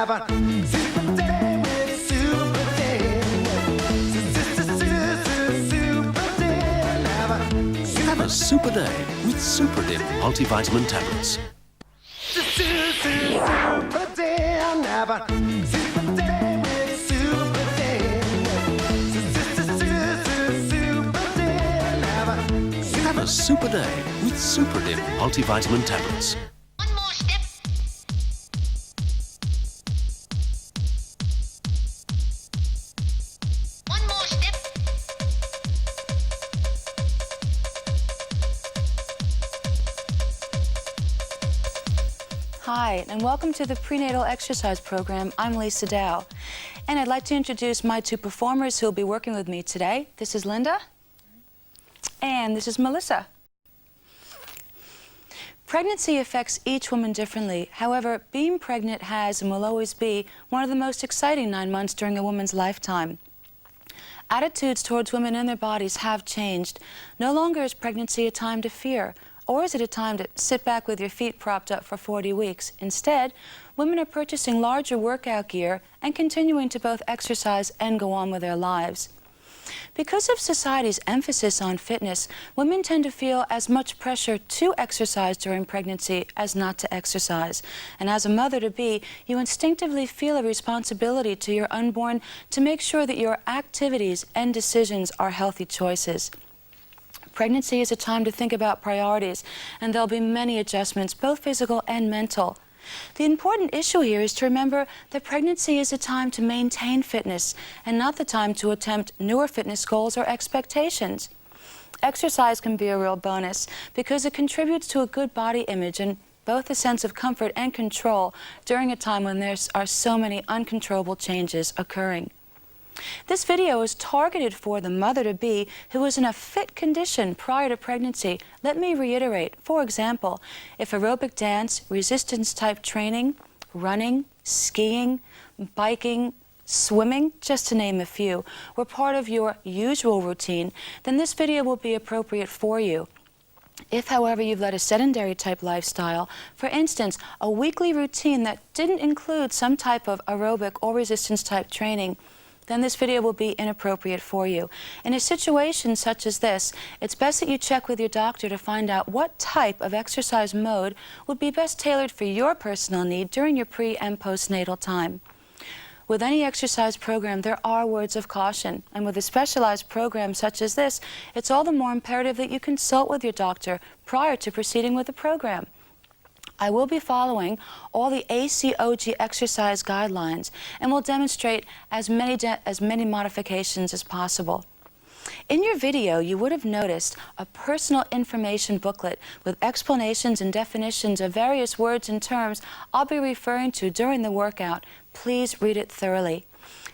Have a super day with Super Dip multivitamin tablets. Have a super day with Super Dip multivitamin tablets. One more step. One more step. Hi, and welcome to the Prenatal Exercise Program. I'm Lisa Dow, and I'd like to introduce my two performers who will be working with me today. This is Linda, and this is Melissa. Pregnancy affects each woman differently. However, being pregnant has and will always be one of the most exciting 9 months during a woman's lifetime. Attitudes towards women and their bodies have changed. No longer is pregnancy a time to fear, or is it a time to sit back with your feet propped up for 40 weeks? Instead, women are purchasing larger workout gear and continuing to both exercise and go on with their lives. Because of society's emphasis on fitness, women tend to feel as much pressure to exercise during pregnancy as not to exercise. And as a mother-to-be, you instinctively feel a responsibility to your unborn to make sure that your activities and decisions are healthy choices. Pregnancy is a time to think about priorities, and there'll be many adjustments, both physical and mental. The important issue here is to remember that pregnancy is a time to maintain fitness and not the time to attempt newer fitness goals or expectations. Exercise can be a real bonus because it contributes to a good body image and both a sense of comfort and control during a time when there are so many uncontrollable changes occurring. This video is targeted for the mother-to-be who is in a fit condition prior to pregnancy. Let me reiterate, for example, if aerobic dance, resistance-type training, running, skiing, biking, swimming, just to name a few, were part of your usual routine, then this video will be appropriate for you. If, however, you've led a sedentary-type lifestyle, for instance, a weekly routine that didn't include some type of aerobic or resistance-type training, then this video will be inappropriate for you. In a situation such as this, it's best that you check with your doctor to find out what type of exercise mode would be best tailored for your personal need during your pre- and postnatal time. With any exercise program, there are words of caution, and with a specialized program such as this, it's all the more imperative that you consult with your doctor prior to proceeding with the program. I will be following all the ACOG exercise guidelines and will demonstrate as many modifications as possible. In your video, you would have noticed a personal information booklet with explanations and definitions of various words and terms I'll be referring to during the workout. Please read it thoroughly.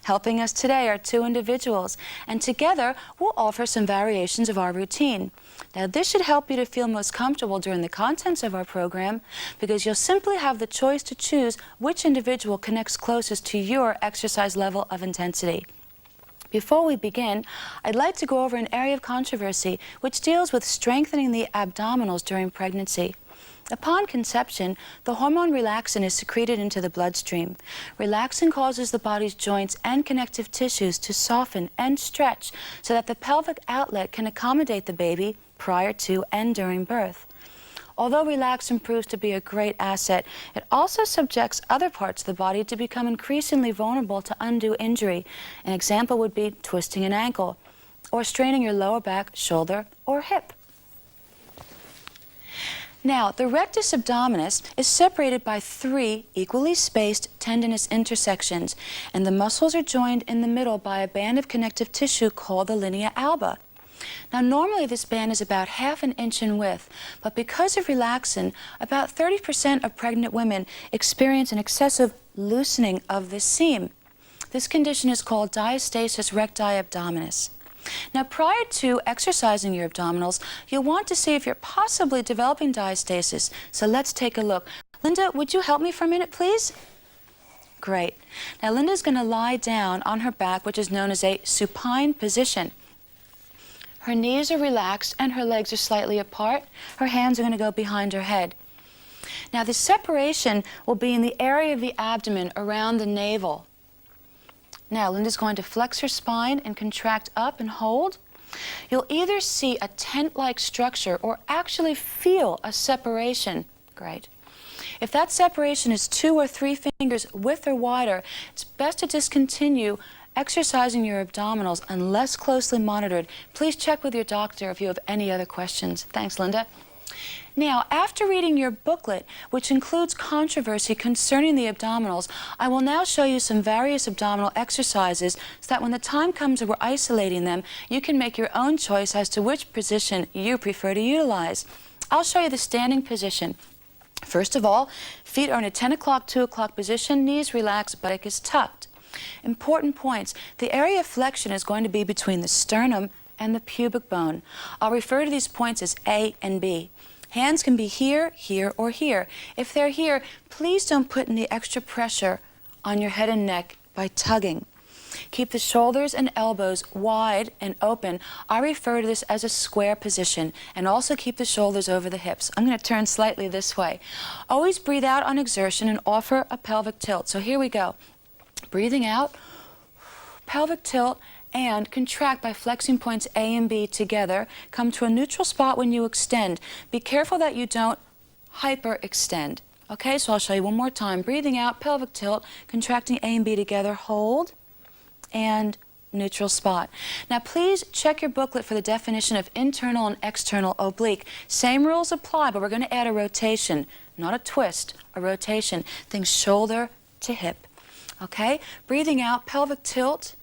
Helping us today are two individuals, and together we'll offer some variations of our routine. Now, this should help you to feel most comfortable during the contents of our program because you'll simply have the choice to choose which individual connects closest to your exercise level of intensity. Before we begin, I'd like to go over an area of controversy which deals with strengthening the abdominals during pregnancy. Upon conception, the hormone relaxin is secreted into the bloodstream. Relaxin causes the body's joints and connective tissues to soften and stretch so that the pelvic outlet can accommodate the baby prior to and during birth. Although relaxin proves to be a great asset, it also subjects other parts of the body to become increasingly vulnerable to undue injury. An example would be twisting an ankle or straining your lower back, shoulder, or hip. Now, the rectus abdominis is separated by 3 equally spaced tendinous intersections, and the muscles are joined in the middle by a band of connective tissue called the linea alba. Now, normally this band is about ½ an inch in width, but because of relaxin, about 30% of pregnant women experience an excessive loosening of this seam. This condition is called diastasis recti abdominis. Now, prior to exercising your abdominals, you'll want to see if you're possibly developing diastasis. So let's take a look. Linda, would you help me for a minute, please? Great. Now, Linda's going to lie down on her back, which is known as a supine position. Her knees are relaxed and her legs are slightly apart. Her hands are going to go behind her head. Now the separation will be in the area of the abdomen around the navel. Now Linda's going to flex her spine and contract up and hold. You'll either see a tent-like structure or actually feel a separation. Great. If that separation is 2 or 3 fingers width or wider, it's best to discontinue exercising your abdominals unless closely monitored. Please check with your doctor if you have any other questions. Thanks, Linda. Now, after reading your booklet, which includes controversy concerning the abdominals, I will now show you some various abdominal exercises so that when the time comes that we're isolating them, you can make your own choice as to which position you prefer to utilize. I'll show you the standing position. First of all, feet are in a 10 o'clock, 2 o'clock position, knees relaxed, buttock is tucked. Important points. The area of flexion is going to be between the sternum and the pubic bone. I'll refer to these points as A and B. Hands can be here, here, or here. If they're here, please don't put any extra pressure on your head and neck by tugging. Keep the shoulders and elbows wide and open. I refer to this as a square position, and also keep the shoulders over the hips. I'm going to turn slightly this way. Always breathe out on exertion and offer a pelvic tilt. So here we go. Breathing out, pelvic tilt, and contract by flexing points A and B together. Come to a neutral spot when you extend. Be careful that you don't hyperextend. Okay, so I'll show you one more time. Breathing out, pelvic tilt, contracting A and B together, hold, and neutral spot. Now please check your booklet for the definition of internal and external oblique. Same rules apply, but we're going to add a rotation, not a twist, a rotation. Think shoulder to hip. Okay, breathing out, pelvic tilt,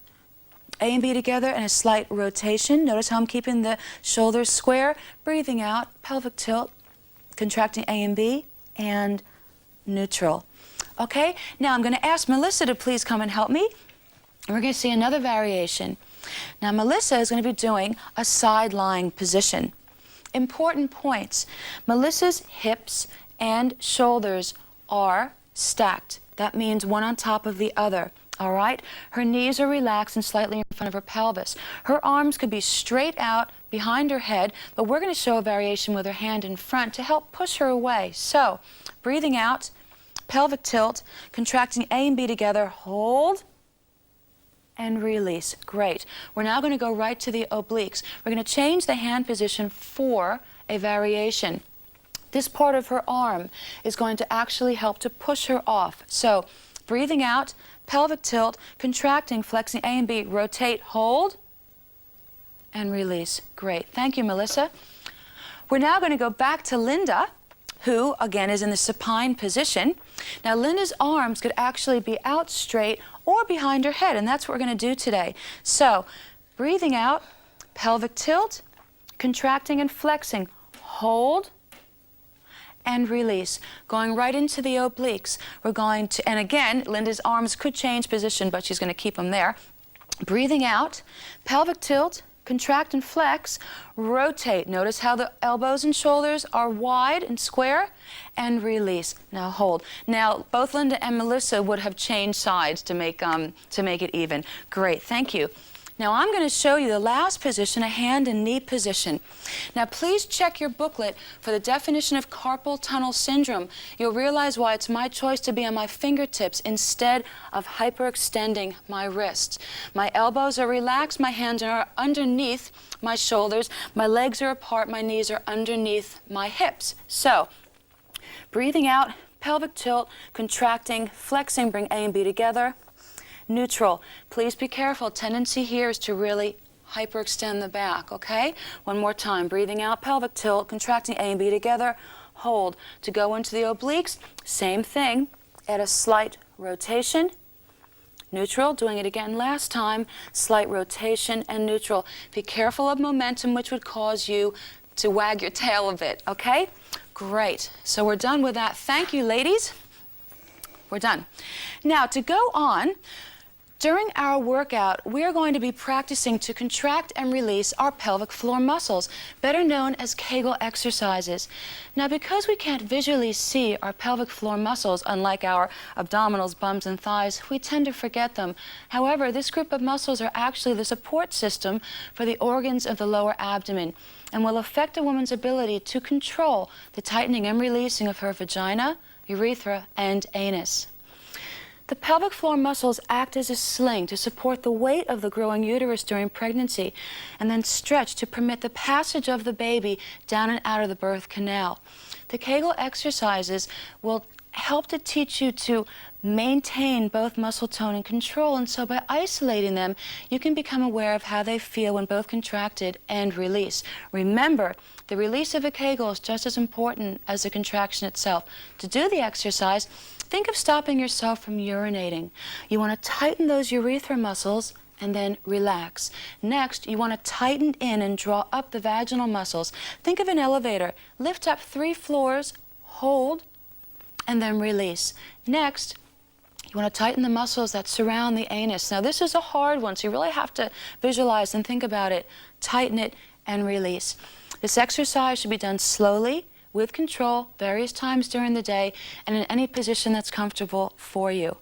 A and B together, and a slight rotation. Notice how I'm keeping the shoulders square. Breathing out, pelvic tilt, contracting A and B, and neutral. Okay, now I'm going to ask Melissa to please come and help me. We're going to see another variation. Now Melissa is going to be doing a side lying position. Important points. Melissa's hips and shoulders are stacked. That means one on top of the other. All right? Her knees are relaxed and slightly in front of her pelvis. Her arms could be straight out behind her head, but we're going to show a variation with her hand in front to help push her away. So, breathing out, pelvic tilt, contracting A and B together, hold, and release. Great. We're now going to go right to the obliques. We're going to change the hand position for a variation. This part of her arm is going to actually help to push her off. So, breathing out, pelvic tilt, contracting, flexing A and B, rotate, hold, and release. Great. Thank you, Melissa. We're now going to go back to Linda, who, again, is in the supine position. Now, Linda's arms could actually be out straight or behind her head, and that's what we're going to do today. So, breathing out, pelvic tilt, contracting and flexing, hold, and release. Going right into the obliques. We're going to, and again, Linda's arms could change position, but she's going to keep them there. Breathing out, pelvic tilt, contract and flex, rotate. Notice how the elbows and shoulders are wide and square, and release. Now hold. Now, both Linda and Melissa would have changed sides to make it even. Great, thank you. Now I'm going to show you the last position, a hand and knee position. Now please check your booklet for the definition of carpal tunnel syndrome. You'll realize why it's my choice to be on my fingertips instead of hyperextending my wrists. My elbows are relaxed, my hands are underneath my shoulders, my legs are apart, my knees are underneath my hips. So, breathing out, pelvic tilt, contracting, flexing, bring A and B together. Neutral. Please be careful. Tendency here is to really hyperextend the back, okay? One more time. Breathing out, pelvic tilt, contracting A and B together. Hold. To go into the obliques, same thing. Add a slight rotation. Neutral. Doing it again last time. Slight rotation and neutral. Be careful of momentum, which would cause you to wag your tail a bit, okay? Great. So we're done with that. Thank you, ladies. We're done. Now, to go on During our workout, we are going to be practicing to contract and release our pelvic floor muscles, better known as Kegel exercises. Now, because we can't visually see our pelvic floor muscles, unlike our abdominals, bums, and thighs, we tend to forget them. However, this group of muscles are actually the support system for the organs of the lower abdomen and will affect a woman's ability to control the tightening and releasing of her vagina, urethra, and anus. The pelvic floor muscles act as a sling to support the weight of the growing uterus during pregnancy and then stretch to permit the passage of the baby down and out of the birth canal. The Kegel exercises will help to teach you to maintain both muscle tone and control, and so by isolating them, you can become aware of how they feel when both contracted and released. Remember, the release of a Kegel is just as important as the contraction itself. To do the exercise, think of stopping yourself from urinating. You want to tighten those urethra muscles and then relax. Next, you want to tighten in and draw up the vaginal muscles. Think of an elevator. Lift up 3 floors, hold, and then release. Next, you want to tighten the muscles that surround the anus. Now, this is a hard one, so you really have to visualize and think about it. Tighten it and release. This exercise should be done slowly, with control, various times during the day, and in any position that's comfortable for you.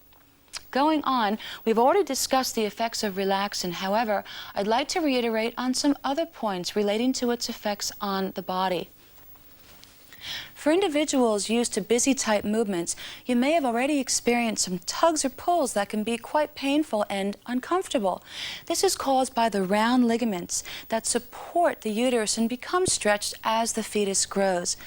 Going on, we've already discussed the effects of relaxin. However, I'd like to reiterate on some other points relating to its effects on the body. For individuals used to busy type movements, you may have already experienced some tugs or pulls that can be quite painful and uncomfortable. This is caused by the round ligaments that support the uterus and become stretched as the fetus grows.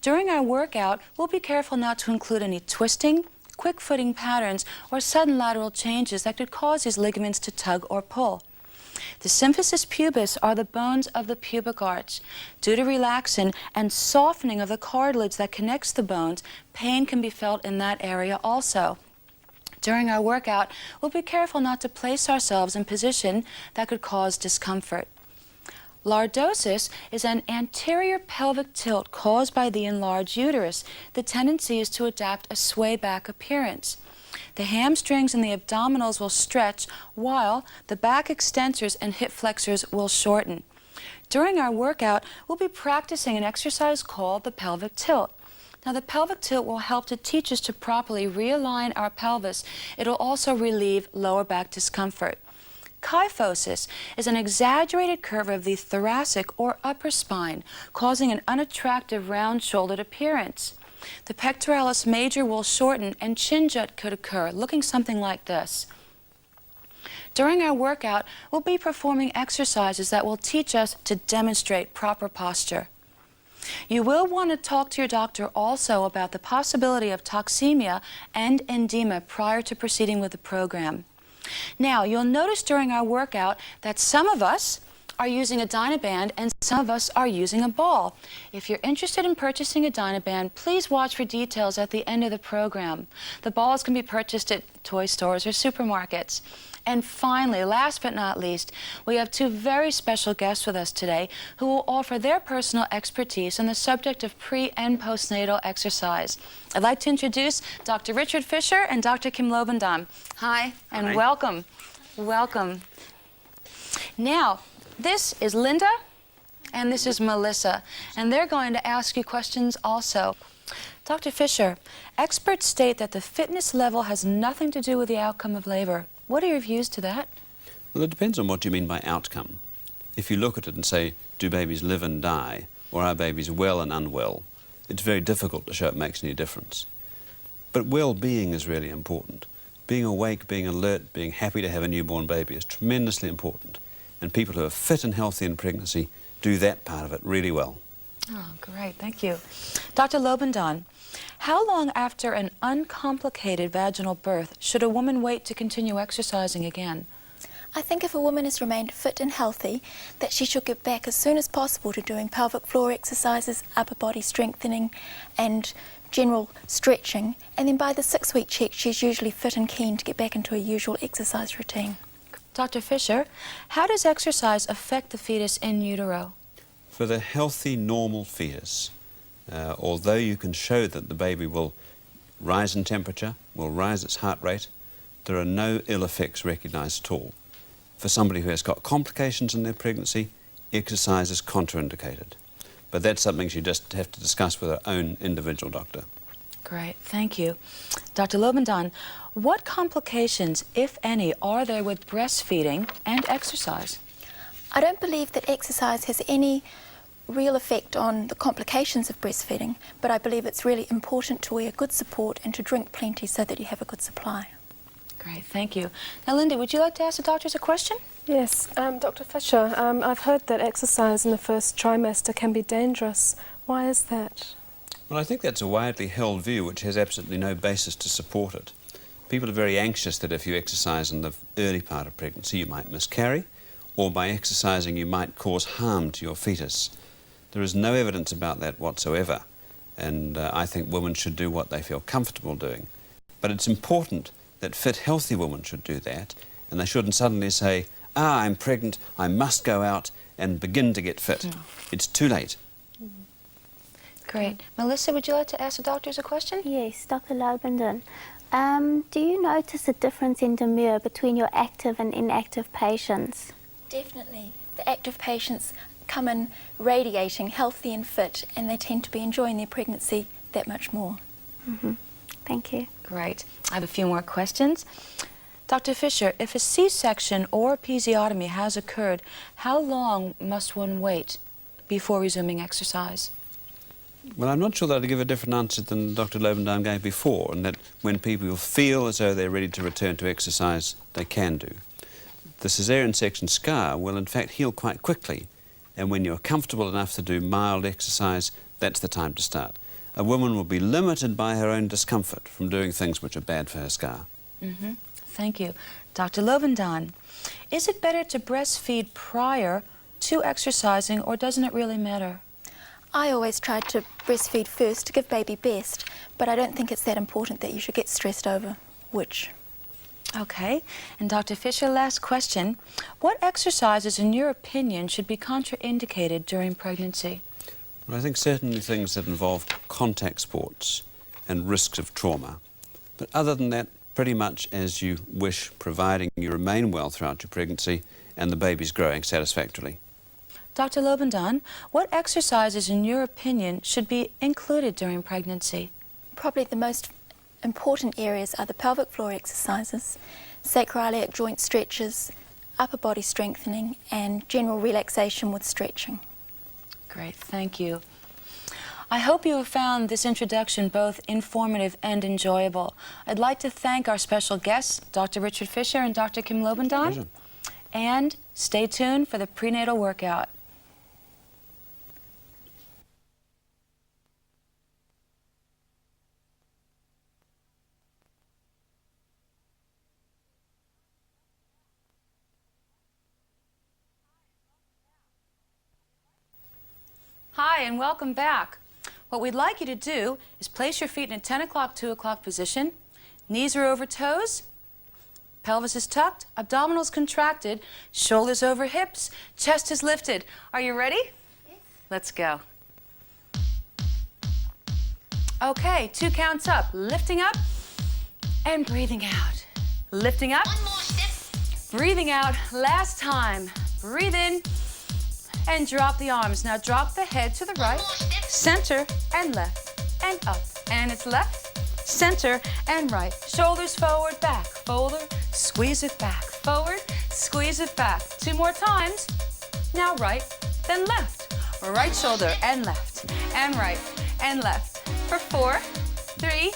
During our workout, we'll be careful not to include any twisting, quick footing patterns, or sudden lateral changes that could cause these ligaments to tug or pull. The symphysis pubis are the bones of the pubic arch. Due to relaxin and softening of the cartilage that connects the bones, pain can be felt in that area also. During our workout, we'll be careful not to place ourselves in position that could cause discomfort. Lordosis is an anterior pelvic tilt caused by the enlarged uterus. The tendency is to adapt a sway-back appearance. The hamstrings and the abdominals will stretch while the back extensors and hip flexors will shorten. During our workout, we'll be practicing an exercise called the pelvic tilt. Now, the pelvic tilt will help to teach us to properly realign our pelvis. It'll also relieve lower back discomfort. Kyphosis is an exaggerated curve of the thoracic or upper spine, causing an unattractive round-shouldered appearance. The pectoralis major will shorten and chin jut could occur, looking something like this. During our workout, we'll be performing exercises that will teach us to demonstrate proper posture. You will want to talk to your doctor also about the possibility of toxemia and edema prior to proceeding with the program. Now, you'll notice during our workout that some of us are using a Dynaband and some of us are using a ball. If you're interested in purchasing a Dynaband, please watch for details at the end of the program. The balls can be purchased at toy stores or supermarkets. And finally, last but not least, we have 2 very special guests with us today who will offer their personal expertise on the subject of pre- and postnatal exercise. I'd like to introduce Dr. Richard Fisher and Dr. Kim Lobendam. Hi, and Hi. welcome. Welcome. Now, this is Linda and this is Melissa, and they're going to ask you questions also. Dr. Fisher, experts state that the fitness level has nothing to do with the outcome of labor. What are your views to that? Well, it depends on what you mean by outcome. If you look at it and say, do babies live and die, or are babies well and unwell, it's very difficult to show it makes any difference. But well-being is really important. Being awake, being alert, being happy to have a newborn baby is tremendously important. And people who are fit and healthy in pregnancy do that part of it really well. Oh, great. Thank you. Dr. Lobendam, how long after an uncomplicated vaginal birth should a woman wait to continue exercising again? I think if a woman has remained fit and healthy, that she should get back as soon as possible to doing pelvic floor exercises, upper body strengthening and general stretching. And then by the 6-week check, she's usually fit and keen to get back into a usual exercise routine. Dr. Fisher, how does exercise affect the fetus in utero? For the healthy, normal fetus, although you can show that the baby will rise in temperature, will rise its heart rate, there are no ill effects recognised at all. For somebody who has got complications in their pregnancy, exercise is contraindicated. But that's something you just have to discuss with her own individual doctor. Great, thank you. Dr. Lobendan, what complications, if any, are there with breastfeeding and exercise? I don't believe that exercise has any real effect on the complications of breastfeeding, but I believe it's really important to wear good support and to drink plenty so that you have a good supply. Great, thank you. Now, Linda, would you like to ask the doctors a question? Yes, Dr. Fisher, I've heard that exercise in the first trimester can be dangerous. Why is that? Well, I think that's a widely held view which has absolutely no basis to support it. People are very anxious that if you exercise in the early part of pregnancy you might miscarry, or by exercising you might cause harm to your fetus. There is no evidence about that whatsoever, and I think women should do what they feel comfortable doing. But it's important that fit, healthy women should do that, and they shouldn't suddenly say, I'm pregnant, I must go out and begin to get fit. It's too late. Great. Melissa, would you like to ask the doctors a question? Yes, Dr. Lobendan. Do you notice a difference in demur between your active and inactive patients? Definitely. The active patients come in radiating healthy and fit, and they tend to be enjoying their pregnancy that much more. Thank you. Great. I have a few more questions. Dr. Fisher, if a C-section or episiotomy has occurred, how long must one wait before resuming exercise? Well, I'm not sure that I'd give a different answer than Dr. Lobendan gave before, and that when people feel as though they're ready to return to exercise, they can do. The caesarean section scar will in fact heal quite quickly, and when you're comfortable enough to do mild exercise, that's the time to start. A woman will be limited by her own discomfort from doing things which are bad for her scar. Thank you. Dr. Lobendan, is it better to breastfeed prior to exercising, or doesn't it really matter? I always try to breastfeed first to give baby best, but I don't think it's that important that you should get stressed over which. Okay. And Dr. Fisher, last question. What exercises, in your opinion, should be contraindicated during pregnancy? Well, I think certainly things that involve contact sports and risks of trauma. But other than that, pretty much as you wish, providing you remain well throughout your pregnancy and the baby's growing satisfactorily. Dr. Lobendan, what exercises, in your opinion, should be included during pregnancy? Probably the most important areas are the pelvic floor exercises, sacroiliac joint stretches, upper body strengthening, and general relaxation with stretching. Great, thank you. I hope you have found this introduction both informative and enjoyable. I'd like to thank our special guests, Dr. Richard Fisher and Dr. Kim Lobendan. Pleasure. And stay tuned for the prenatal workout. Hi, and welcome back. What we'd like you to do is place your feet in a 10 o'clock, 2 o'clock position. Knees are over toes, pelvis is tucked, abdominals contracted, shoulders over hips, chest is lifted. Are you ready? Yes. Let's go. Okay, 2 counts up. Lifting up and breathing out. Lifting up, One more step. breathing out. Last time. Breathe in and drop the arms. Now drop the head to the right, center and left, and up. And it's left, center and right. Shoulders forward, back, forward, squeeze it back, forward, squeeze it back. 2 more times. Now right, then left. Right shoulder and left, and right, and left. For 4, 3,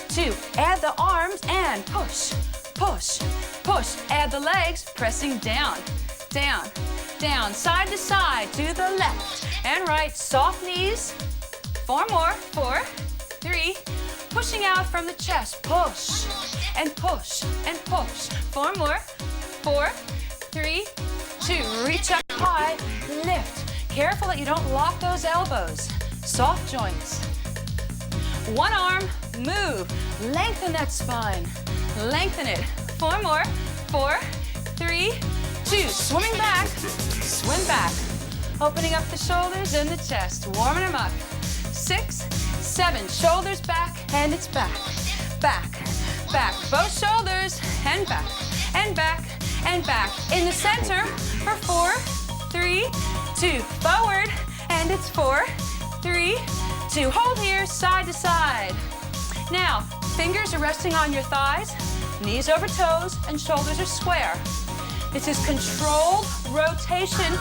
2. Add the arms and push, push, push. Add the legs, pressing down, down, down, side to side, to the left and right. Soft knees. 4 more. 4, 3. Pushing out from the chest. Push and push and push. 4 more. 4, 3, 2. Reach up high. Lift. Careful that you don't lock those elbows. Soft joints. 1 arm. Move. Lengthen that spine. Lengthen it. 4 more. 4, 3, 2. Swimming back. Swim back. Opening up the shoulders and the chest. Warming them up. 6, 7. Shoulders back and it's back. Back. back. Both shoulders, and back, and back, and back. In the center for 4, 3, 2. Forward, and it's 4, 3, 2. Hold here, side to side. Now, fingers are resting on your thighs, knees over toes, and shoulders are square. This is controlled rotation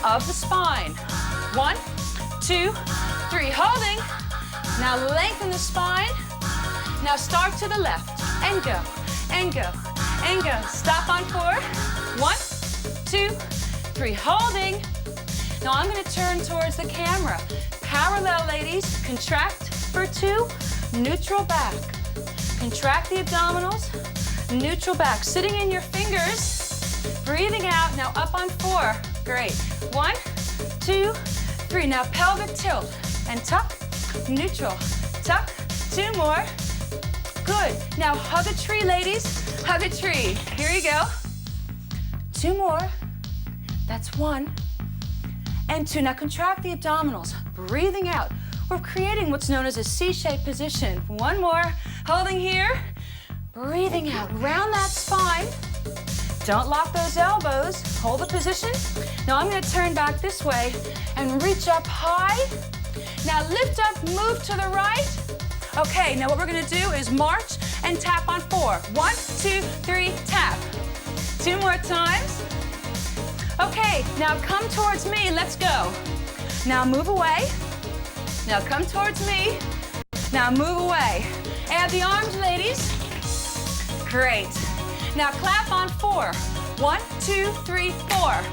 of the spine. 1, 2, 3. Holding. Now lengthen the spine. Now start to the left, and go, and go, and go. Stop on 4. 1, 2, 3. Holding. Now I'm going to turn towards the camera. Parallel, ladies. Contract for 2. Neutral back. Contract the abdominals. Neutral back. Sitting in your fingers. Breathing out. Now up on 4. Great. 1, 2, 3. Now pelvic tilt. And tuck. Neutral. Tuck. 2 more. Good. Now hug a tree, ladies. Hug a tree. Here you go. 2 more. That's 1. And 2. Now contract the abdominals. Breathing out. We're creating what's known as a C-shaped position. 1 more. Holding here. Breathing out. Round that spine. Don't lock those elbows. Hold the position. Now I'm going to turn back this way and reach up high. Now lift up, move to the right. Okay, now what we're going to do is march and tap on 4. 1, 2, 3, tap. 2 more times. Okay, now come towards me. Let's go. Now move away. Now come towards me. Now move away. Add the arms, ladies. Great. Now clap on 4. 1, 2, 3, 4.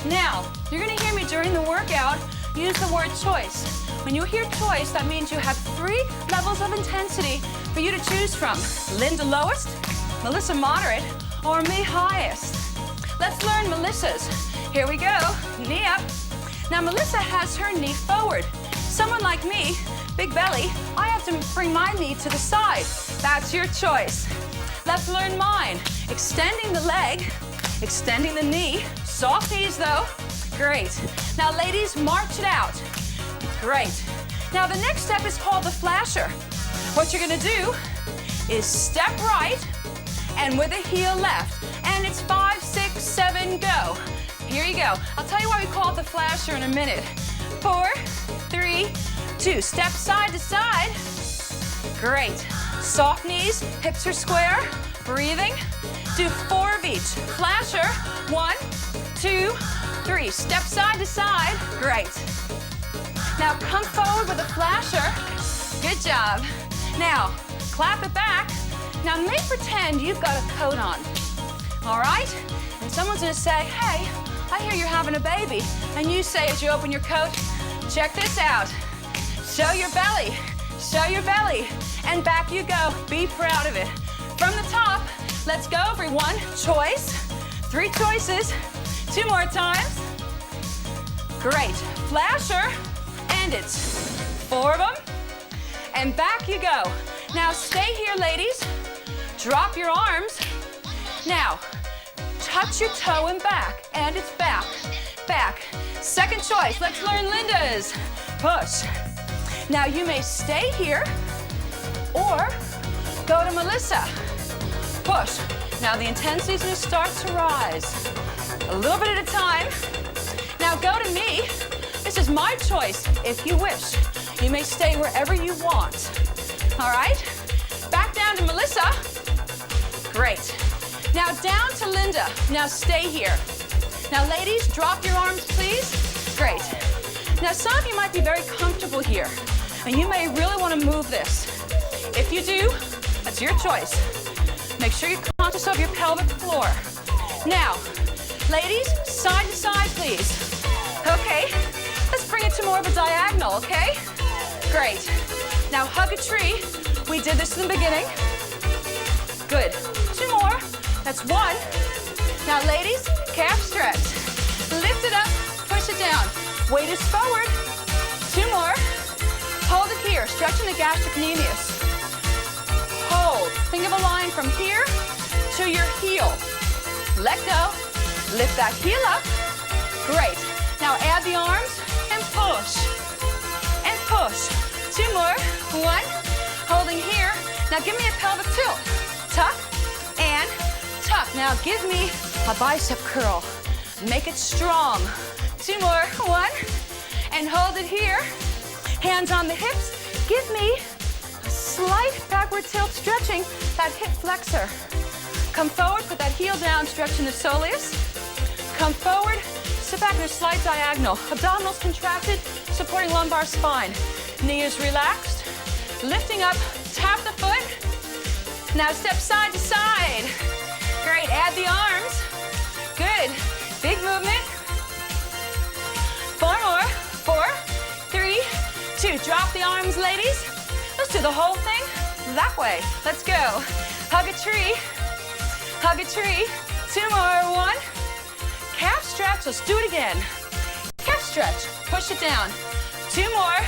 Now, you're going to hear me during the workout use the word choice. When you hear choice, that means you have 3 levels of intensity for you to choose from. Linda lowest, Melissa moderate, or me highest. Let's learn Melissa's. Here we go. Knee up. Now Melissa has her knee forward. Someone like me, big belly, I have to bring my knee to the side. That's your choice. Let's learn mine. Extending the leg, extending the knee. Soft knees though. Great. Now ladies, march it out. Great. Now the next step is called the flasher. What you're gonna do is step right and with a heel left. And it's 5, 6, 7, go. Here you go. I'll tell you why we call it the flasher in a minute. 4, 3, 2. Step side to side. Great. Soft knees, hips are square. Breathing. Do 4 of each. Flasher. 1, 2, 3. Step side to side. Great. Now come forward with a flasher. Good job. Now, clap it back. Now make pretend you've got a coat on. All right? And someone's gonna say, hey, I hear you're having a baby. And you say as you open your coat, check this out. Show your belly. Show your belly. And back you go. Be proud of it. From the top, let's go, everyone. Choice. 3 choices. 2 more times. Great. Flasher. And it's 4 of them. And back you go. Now stay here, ladies. Drop your arms. Now, touch your toe and back. And it's back. Back. Second choice. Let's learn Linda's. Push. Now you may stay here or go to Melissa. Push. Now the intensity is going to start to rise. A little bit at a time. Now go to me. This is my choice if you wish. You may stay wherever you want. All right? Back down to Melissa. Great. Now down to Linda. Now stay here. Now ladies, drop your arms, please. Great. Now some of you might be very comfortable here, and you may really want to move this. If you do, that's your choice. Make sure you're conscious of your pelvic floor. Now, ladies, side to side, please. Okay, let's bring it to more of a diagonal, okay? Great. Now hug a tree. We did this in the beginning. Good. 2 more. That's 1. Now ladies, calf stretch. Lift it up, push it down. Weight is forward. 2 more. Hold it here, stretching the gastrocnemius. Hold. Think of a line from here to your heel. Let go. Lift that heel up. Great. Now add the arms and push. And push. 2 more. 1. Holding here. Now give me a pelvic tilt. tuck, and tuck. Now give me a bicep curl. Make it strong. 2 more. 1, and hold it here. Hands on the hips. Give me a slight backward tilt, stretching that hip flexor. Come forward, put that heel down, stretching the soleus. Come forward, sit back in a slight diagonal. Abdominals contracted, supporting lumbar spine. Knee is relaxed. Lifting up, tap the foot. Now step side to side. Great, add the arms. Good, big movement. 4 more, 4, 3, 2. Drop the arms, ladies. Let's do the whole thing that way. Let's go. Hug a tree, hug a tree. 2 more, 1. Calf stretch, let's do it again. Calf stretch, push it down. 2 more.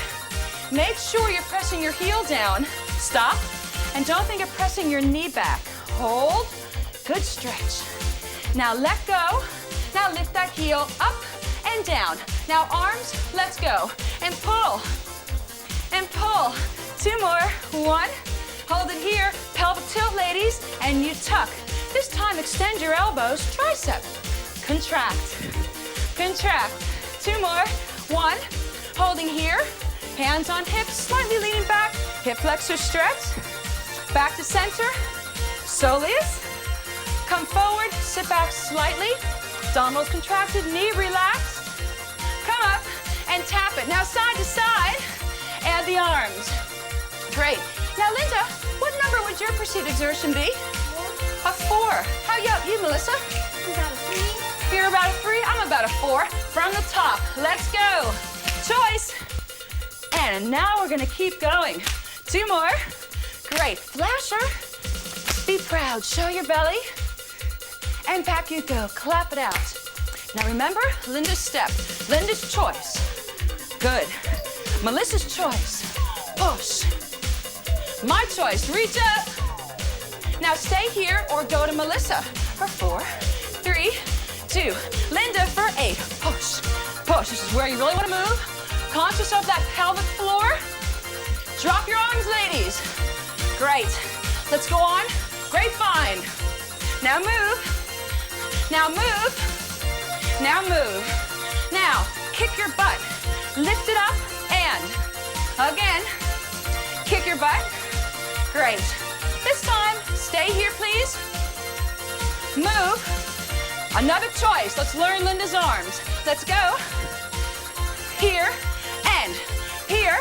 Make sure you're pressing your heel down. Stop, and don't think of pressing your knee back. Hold, good stretch. Now let go. Now lift that heel up and down. Now arms, let's go. And pull, and pull. 2 more, 1. Hold it here, pelvic tilt, ladies, and you tuck. This time extend your elbows, tricep. Contract, contract. 2 more, 1. Holding here, hands on hips, slightly leaning back, hip flexor stretch. Back to center, soleus. Come forward, sit back slightly. Abdominals contracted, knee relaxed. Come up and tap it. Now side to side, add the arms. Great. Now Linda, what number would your perceived exertion be? A 4. How about you, Melissa? About a 3. You're about a 3, I'm about a 4. From the top, let's go. Choice. And now we're gonna keep going. 2 more. Great, flasher. Be proud, show your belly. And back you go, clap it out. Now remember, Linda's step, Linda's choice. Good. Melissa's choice, push. My choice, reach up. Now stay here or go to Melissa for 4, 3, 2. Linda for 8, push, push. This is where you really wanna move. Conscious of that pelvic floor. Drop your arms, ladies. Great. Let's go on. Grapevine. Now move. Now move. Now move. Now kick your butt. Lift it up and again. Kick your butt. Great. This time, stay here, please. Move. Another choice. Let's learn Linda's arms. Let's go. Here and here.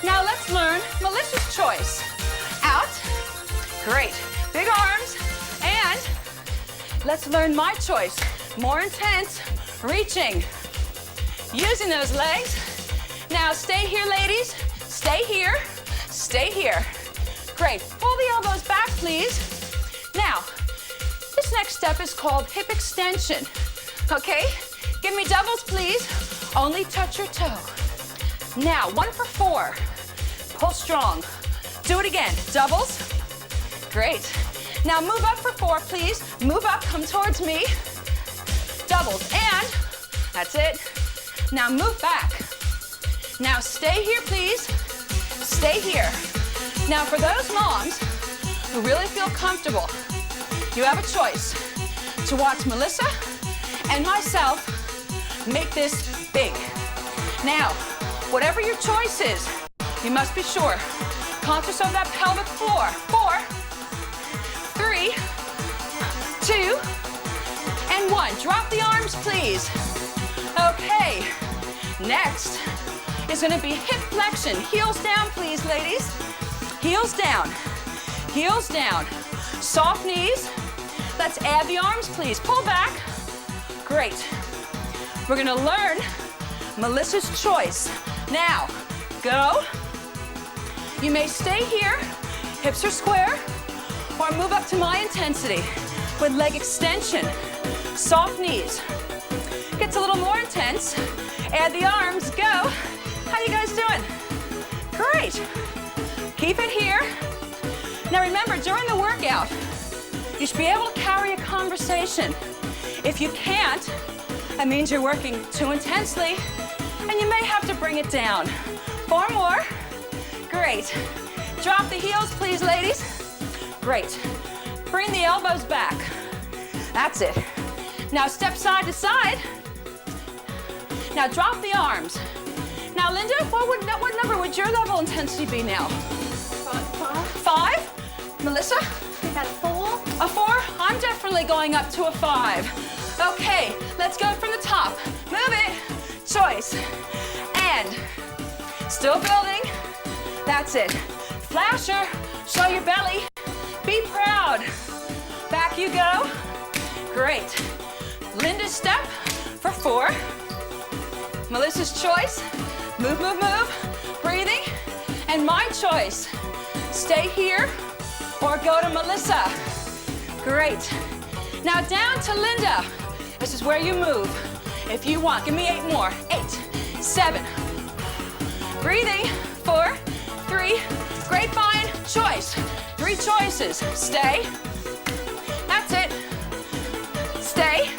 Now let's learn Melissa's choice. Out. Great. Big arms. And let's learn my choice. More intense. Reaching. Using those legs. Now stay here, ladies. Stay here. Stay here. Great. Pull the elbows back, please. Now, this next step is called hip extension. Okay? Give me doubles, please. Only touch your toe. Now, 1 for 4. Pull strong. Do it again. Doubles. Great. Now move up for 4, please. Move up, come towards me. Doubles, and that's it. Now move back. Now stay here, please. Stay here. Now for those moms who really feel comfortable, you have a choice to watch Melissa and myself make this big. Now, whatever your choice is, you must be sure. Conscious of that pelvic floor. 4, 3, 2, and 1. Drop the arms, please. Okay, next is gonna be hip flexion. Heels down, please, ladies. Heels down, heels down. Soft knees. Let's add the arms, please. Pull back. Great. We're gonna learn Melissa's choice. Now, go. You may stay here, hips are square, or move up to my intensity with leg extension, soft knees. Gets a little more intense. Add the arms, go. How you guys doing? Great. Keep it here. Now remember, during the workout, you should be able to carry a conversation. If you can't, that means you're working too intensely, and you may have to bring it down. 4 more. Great. Drop the heels, please, ladies. Great. Bring the elbows back. That's it. Now step side to side. Now drop the arms. Now Linda, what number would your level intensity be now? 5? Melissa? About a 4. A 4? I'm definitely going up to a 5. Okay, let's go from the top. Move it. Choice. And still building. That's it. Flasher. Show your belly. Be proud. Back you go. Great. Linda's step for 4. Melissa's choice. Move, move, move. Breathing. And my choice. Stay here or go to Melissa. Great. Now down to Linda. This is where you move. If you want, give me 8 more. 8, 7. Breathing. 4, 3. Grapevine. Choice. 3 choices. Stay. That's it. Stay.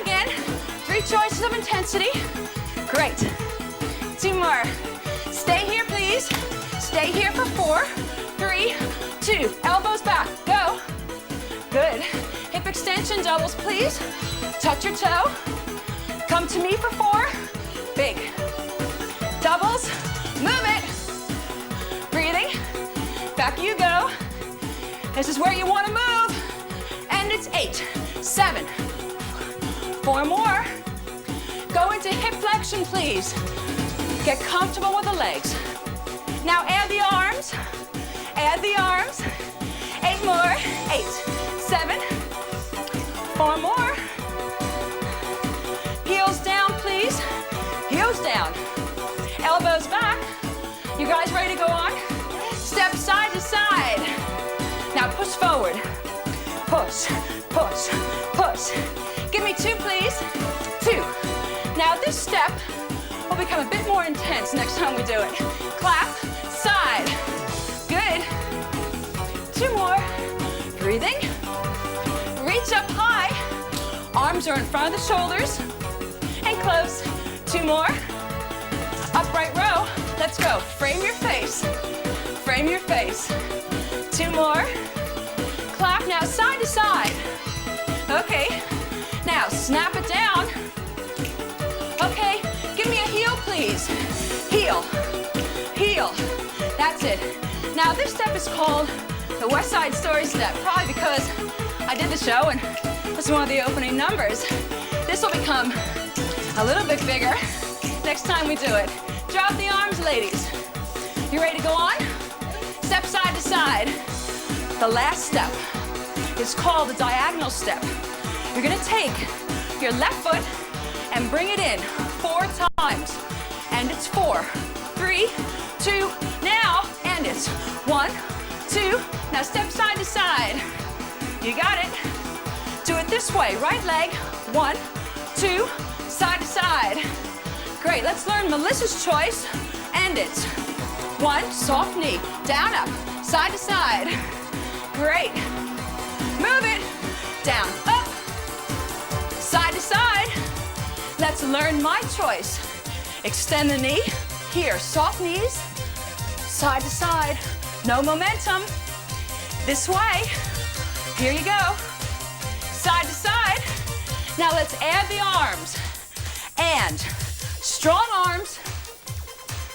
Again. 3 choices of intensity. Great. 2 more. Stay here, please. Stay here for 4, 3, 2. Elbows back. Go. Good. Hip extension doubles, please. Touch your toe. Come to me for 4. Big. Doubles. Move it. Breathing. Back you go. This is where you want to move. And it's 8, 7. 4 more. Go into hip flexion, please. Get comfortable with the legs. Now add the arms. Add the arms. 8 more. 8, 7. 4 more. Heels down, please. Heels down. Elbows back. You guys ready to go on? Step side to side. Now push forward. Push, push, push. Give me 2, please. 2. Now this step will become a bit more intense next time we do it. Clap, side. Good. 2 more. Breathing. Reach up high. Arms are in front of the shoulders. And close. 2 more. Upright row. Let's go. Frame your face. Frame your face. 2 more. Clap now side to side. Okay. Now snap it down. Okay. Give me a heel, please. Heel. Heel. That's it. Now this step is called the West Side Story step, probably because I did the show and this is one of the opening numbers. This will become a little bit bigger next time we do it. Drop the arms, ladies. You ready to go on? Step side to side. The last step is called the diagonal step. You're gonna take your left foot and bring it in 4 times. And it's 4, 3, 2, now, and it's 1, 2. Now step side to side. You got it. Do it this way. Right leg, 1, 2, side to side. Great, let's learn Melissa's choice. And it's 1, soft knee, down, up, side to side. Great. Move it, down, up, side to side. Let's learn my choice. Extend the knee, here, soft knees, side to side. No momentum. This way. Here you go. Side to side. Now let's add the arms. And strong arms.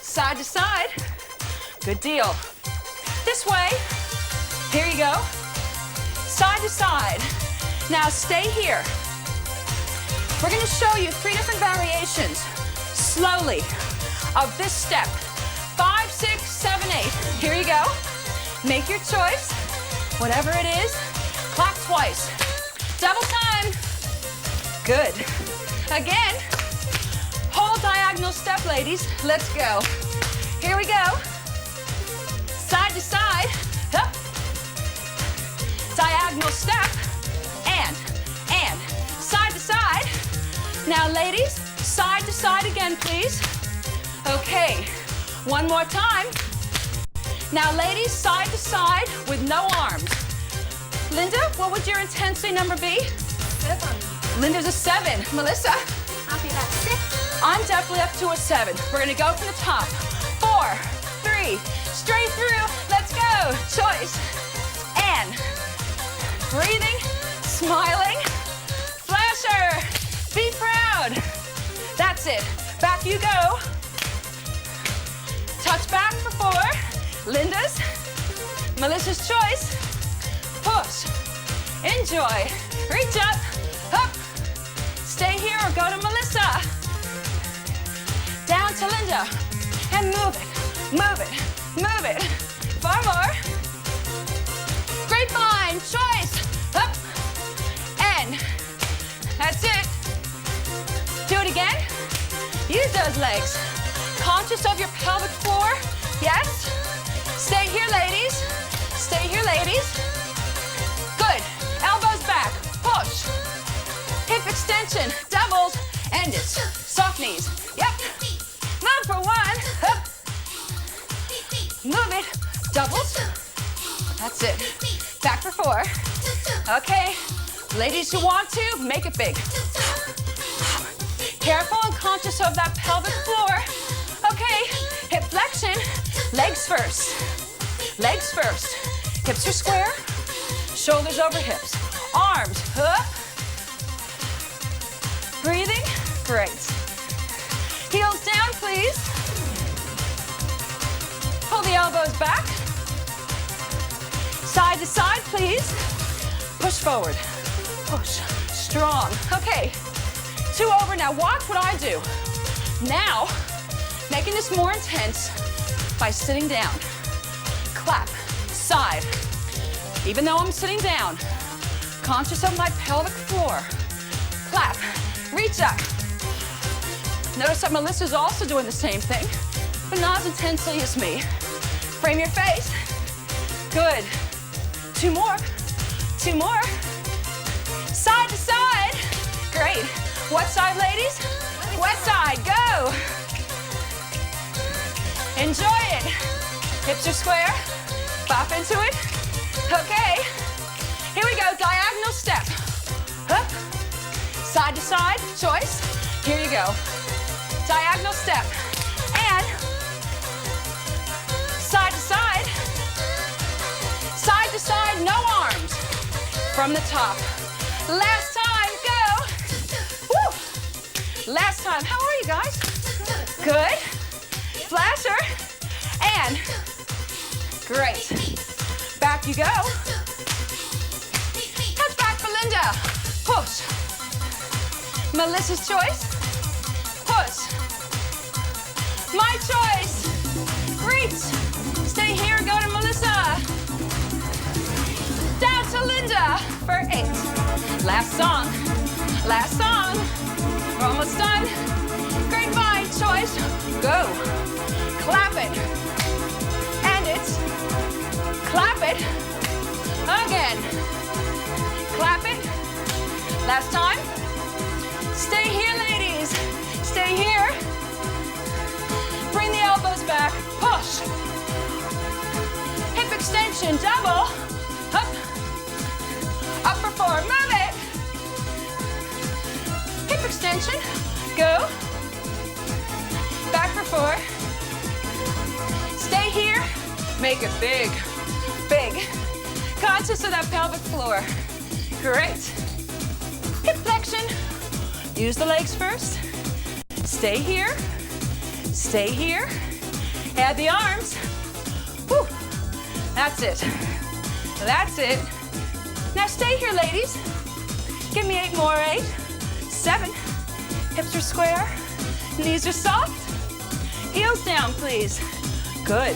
Side to side. Good deal. This way. Here you go. Side to side. Now stay here. We're going to show you 3 different variations, slowly, of this step. 5, 6, 7, 8. Here you go. Make your choice. Whatever it is. Clap twice. Double time. Good. Again. Whole diagonal step, ladies. Let's go. Here we go. Side to side. Up. Diagonal step. And. Side to side. Now, ladies, side to side again, please. Okay. 1 more time. Now, ladies, side to side with no arms. Linda, what would your intensity number be? 7. Linda's a 7. Melissa? I'll be about 6. I'm definitely up to a 7. We're gonna go from the top. 4, 3, straight through. Let's go. Choice. And Breathing, smiling, flasher. Be proud. That's it. Back you go. Touch back for 4. Linda's, Melissa's choice. Push. Enjoy. Reach up. Up. Stay here or go to Melissa. Down to Linda. And move it. Move it. Move it. 4 more. Grapevine. Choice. Up. And that's it. Do it again. Use those legs. Conscious of your pelvic floor. Yes. Stay here, ladies. Stay here, ladies. Good. Elbows back. Push. Hip extension. Doubles. End it. Soft knees. Yep. Move for 1. Up. Move it. Doubles. That's it. Back for 4. Okay. Ladies who want to, make it big. Careful and conscious of that pelvic floor. Okay, hip flexion, legs first. Legs first. Hips are square, shoulders over hips. Arms up. Breathing, great. Heels down, please. Pull the elbows back. Side to side, please. Push forward. Push. Strong. Okay. 2 over. Now watch what I do. Now, making this more intense by sitting down. Clap. Side. Even though I'm sitting down, conscious of my pelvic floor. Clap. Reach up. Notice that Melissa's also doing the same thing, but not as intensely as me. Frame your face. Good. 2 more. 2 more. Side to side. Great. What side, ladies? West side. Go. Enjoy it. Hips are square. Bop into it. Okay. Here we go. Diagonal step. Up. Side to side. Choice. Here you go. Diagonal step. And side to side. Side to side. No arms. From the top. Last time. Go. Woo. Last time. How are you guys? Good. Flasher. And great. Back you go. Touch back for Linda. Push. Melissa's choice. Push. My choice. Reach. Stay here. Go to Melissa. Down to Linda for 8. Last song. Last song. We're almost done. Grapevine choice. Go. Clap it. And it's. Clap it. Again. Clap it. Last time. Stay here, ladies. Stay here. Bring the elbows back. Push. Hip extension. Double. Up. Up for 4. Move it. Hip extension. Go. Back for 4. Stay here. Make it big. Big. Conscious of that pelvic floor. Great. Hip flexion. Use the legs first. Stay here. Stay here. Add the arms. Whew. That's it. That's it. Now stay here, ladies. Give me 8 more. 8. 7. Hips are square. Knees are soft. Heels down, please. Good.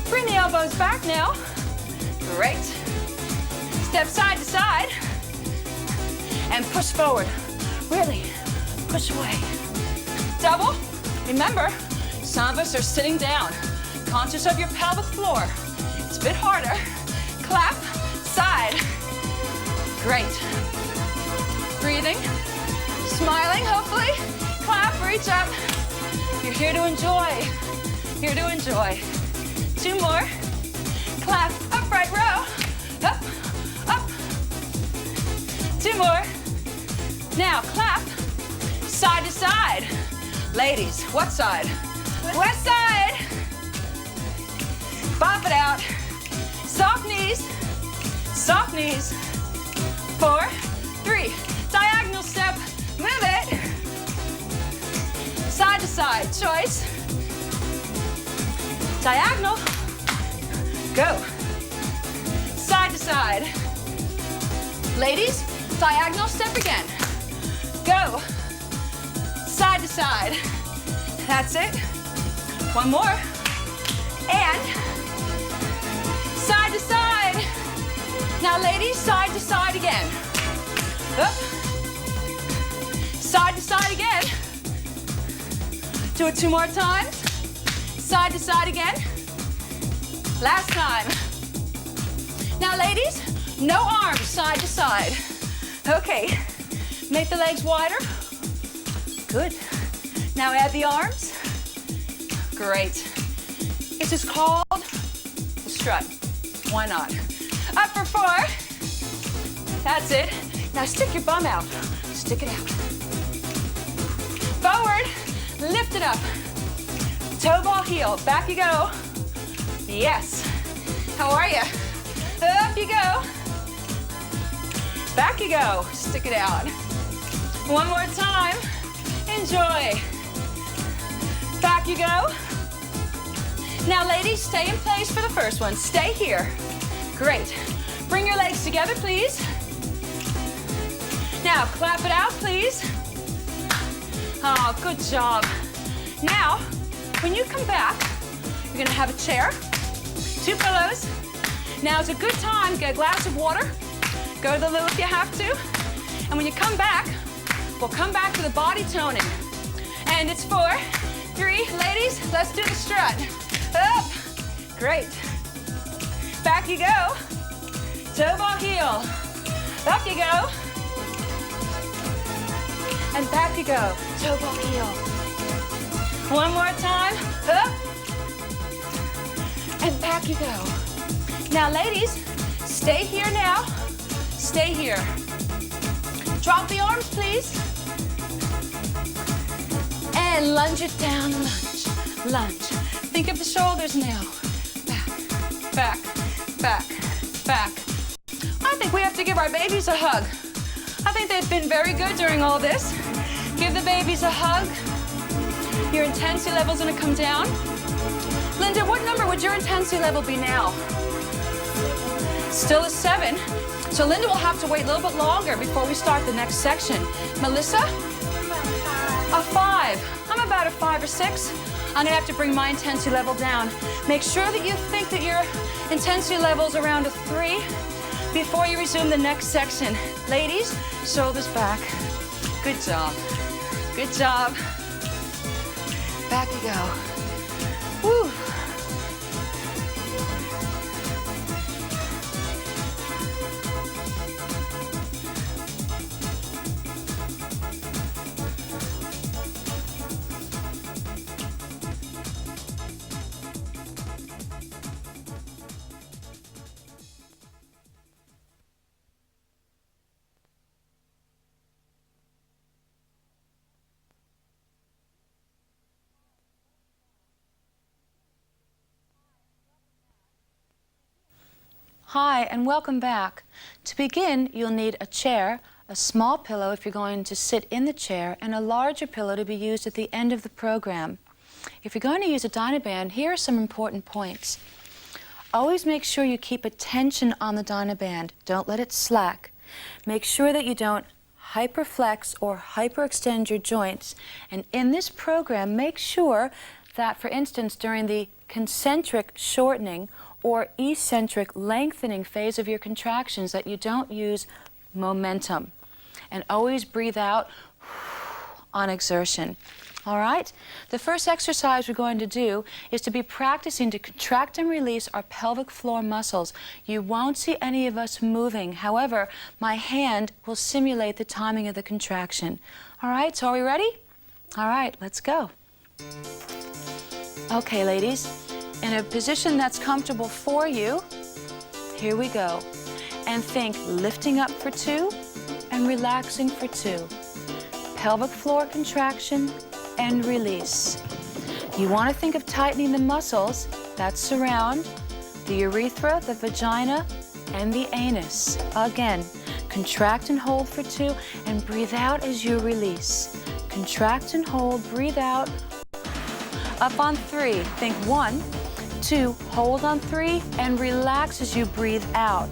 Bring the elbows back now. Great. Step side to side. And push forward. Really, push away. Double. Remember, some of us are sitting down. Conscious of your pelvic floor. It's a bit harder. Clap, side. Great. Breathing, smiling, hopefully. Clap, reach up. You're here to enjoy. Here to enjoy. 2 more. Clap, upright row. Up, up. 2 more. Now clap, side to side. Ladies, what side? West side. Bop it out. Soft knees. Soft knees. 4, 3, diagonal step, move it. Side to side, choice. Diagonal, go. Side to side. Ladies, diagonal step again. Go. Side to side. That's it. One more. And side to side. Now ladies, side to side again. Up. Side to side again. Do it 2 more times. Side to side again. Last time. Now ladies, no arms, side to side. Okay, make the legs wider. Good. Now add the arms. Great. This is called the strut. Why not? Up for 4. That's it. Now stick your bum out. Stick it out. Forward, lift it up. Toe ball heel, back you go. Yes. How are you? Up you go. Back you go. Stick it out. One more time. Enjoy. Back you go. Now ladies, stay in place for the first one. Stay here. Great. Bring your legs together, please. Now clap it out, please. Oh, good job. Now, when you come back, you're gonna have a chair, 2 pillows. Now is a good time to get a glass of water. Go to the loo if you have to. And when you come back, we'll come back to the body toning. And it's 4, 3, ladies, let's do the strut. Up, great. Back you go. Toe ball heel. Up you go. And back you go. Toe ball heel. One more time. Up. And back you go. Now, ladies, stay here now. Stay here. Drop the arms, please. And lunge it down, lunge, lunge. Think of the shoulders now. Back, back, back, back. I think we have to give our babies a hug. I think they've been very good during all this. Give the babies a hug. Your intensity level's gonna come down. Linda, what number would your intensity level be now? Still a 7. So Linda will have to wait a little bit longer before we start the next section. Melissa? A 5. I'm about a 5 or 6. I'm gonna have to bring my intensity level down. Make sure that you think that your intensity level's around a 3 before you resume the next section. Ladies, shoulders back. Good job. Good job. Back you go. Woo. Hi, and welcome back. To begin, you'll need a chair, a small pillow if you're going to sit in the chair, and a larger pillow to be used at the end of the program. If you're going to use a Dynaband, here are some important points. Always make sure you keep a tension on the Dynaband. Don't let it slack. Make sure that you don't hyperflex or hyperextend your joints. And in this program, make sure that, for instance, during the concentric shortening or eccentric lengthening phase of your contractions, that you don't use momentum. And always breathe out on exertion. All right? The first exercise we're going to do is to be practicing to contract and release our pelvic floor muscles. You won't see any of us moving. However, my hand will simulate the timing of the contraction. All right, so are we ready? All right, let's go. Okay, ladies, in a position that's comfortable for you, here we go. And think lifting up for 2 and relaxing for 2. Pelvic floor contraction and release. You want to think of tightening the muscles that surround the urethra, the vagina, and the anus. Again, contract and hold for 2, and breathe out as you release. Contract and hold, breathe out. Up on 3, think 1, 2, hold on 3, and relax as you breathe out.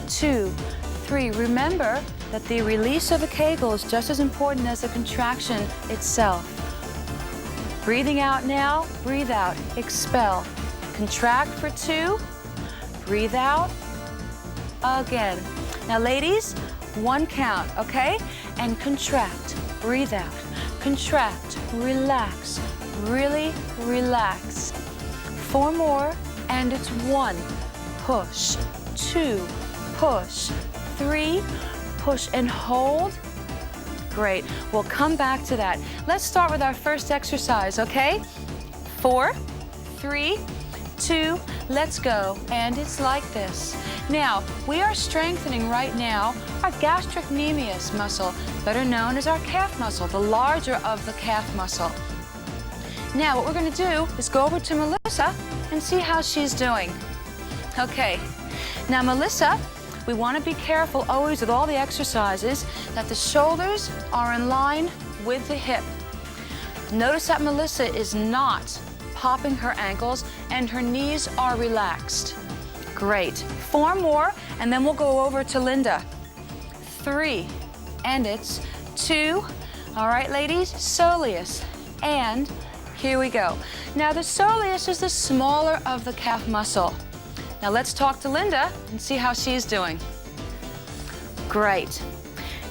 2, 3, remember that the release of a Kegel is just as important as the contraction itself. Breathing out now, breathe out, expel. Contract for 2, breathe out, again. Now ladies, 1 count, okay? And contract, breathe out, contract, relax, really relax. 4 more, and it's 1, push, 2, push, 3, push and hold. Great, we'll come back to that. Let's start with our first exercise, okay? 4, 3, 2, let's go. And it's like this. Now, we are strengthening right now our gastrocnemius muscle, better known as our calf muscle, the larger of the calf muscle. Now, what we're gonna do is go over to Melissa and see how she's doing. Okay, now Melissa, we want to be careful always with all the exercises that the shoulders are in line with the hip. Notice that Melissa is not popping her ankles and her knees are relaxed. Great. 4 more, and then we'll go over to Linda. 3, and it's 2. All right, ladies, soleus, and here we go. Now the soleus is the smaller of the calf muscle. Now let's talk to Linda and see how she's doing. Great.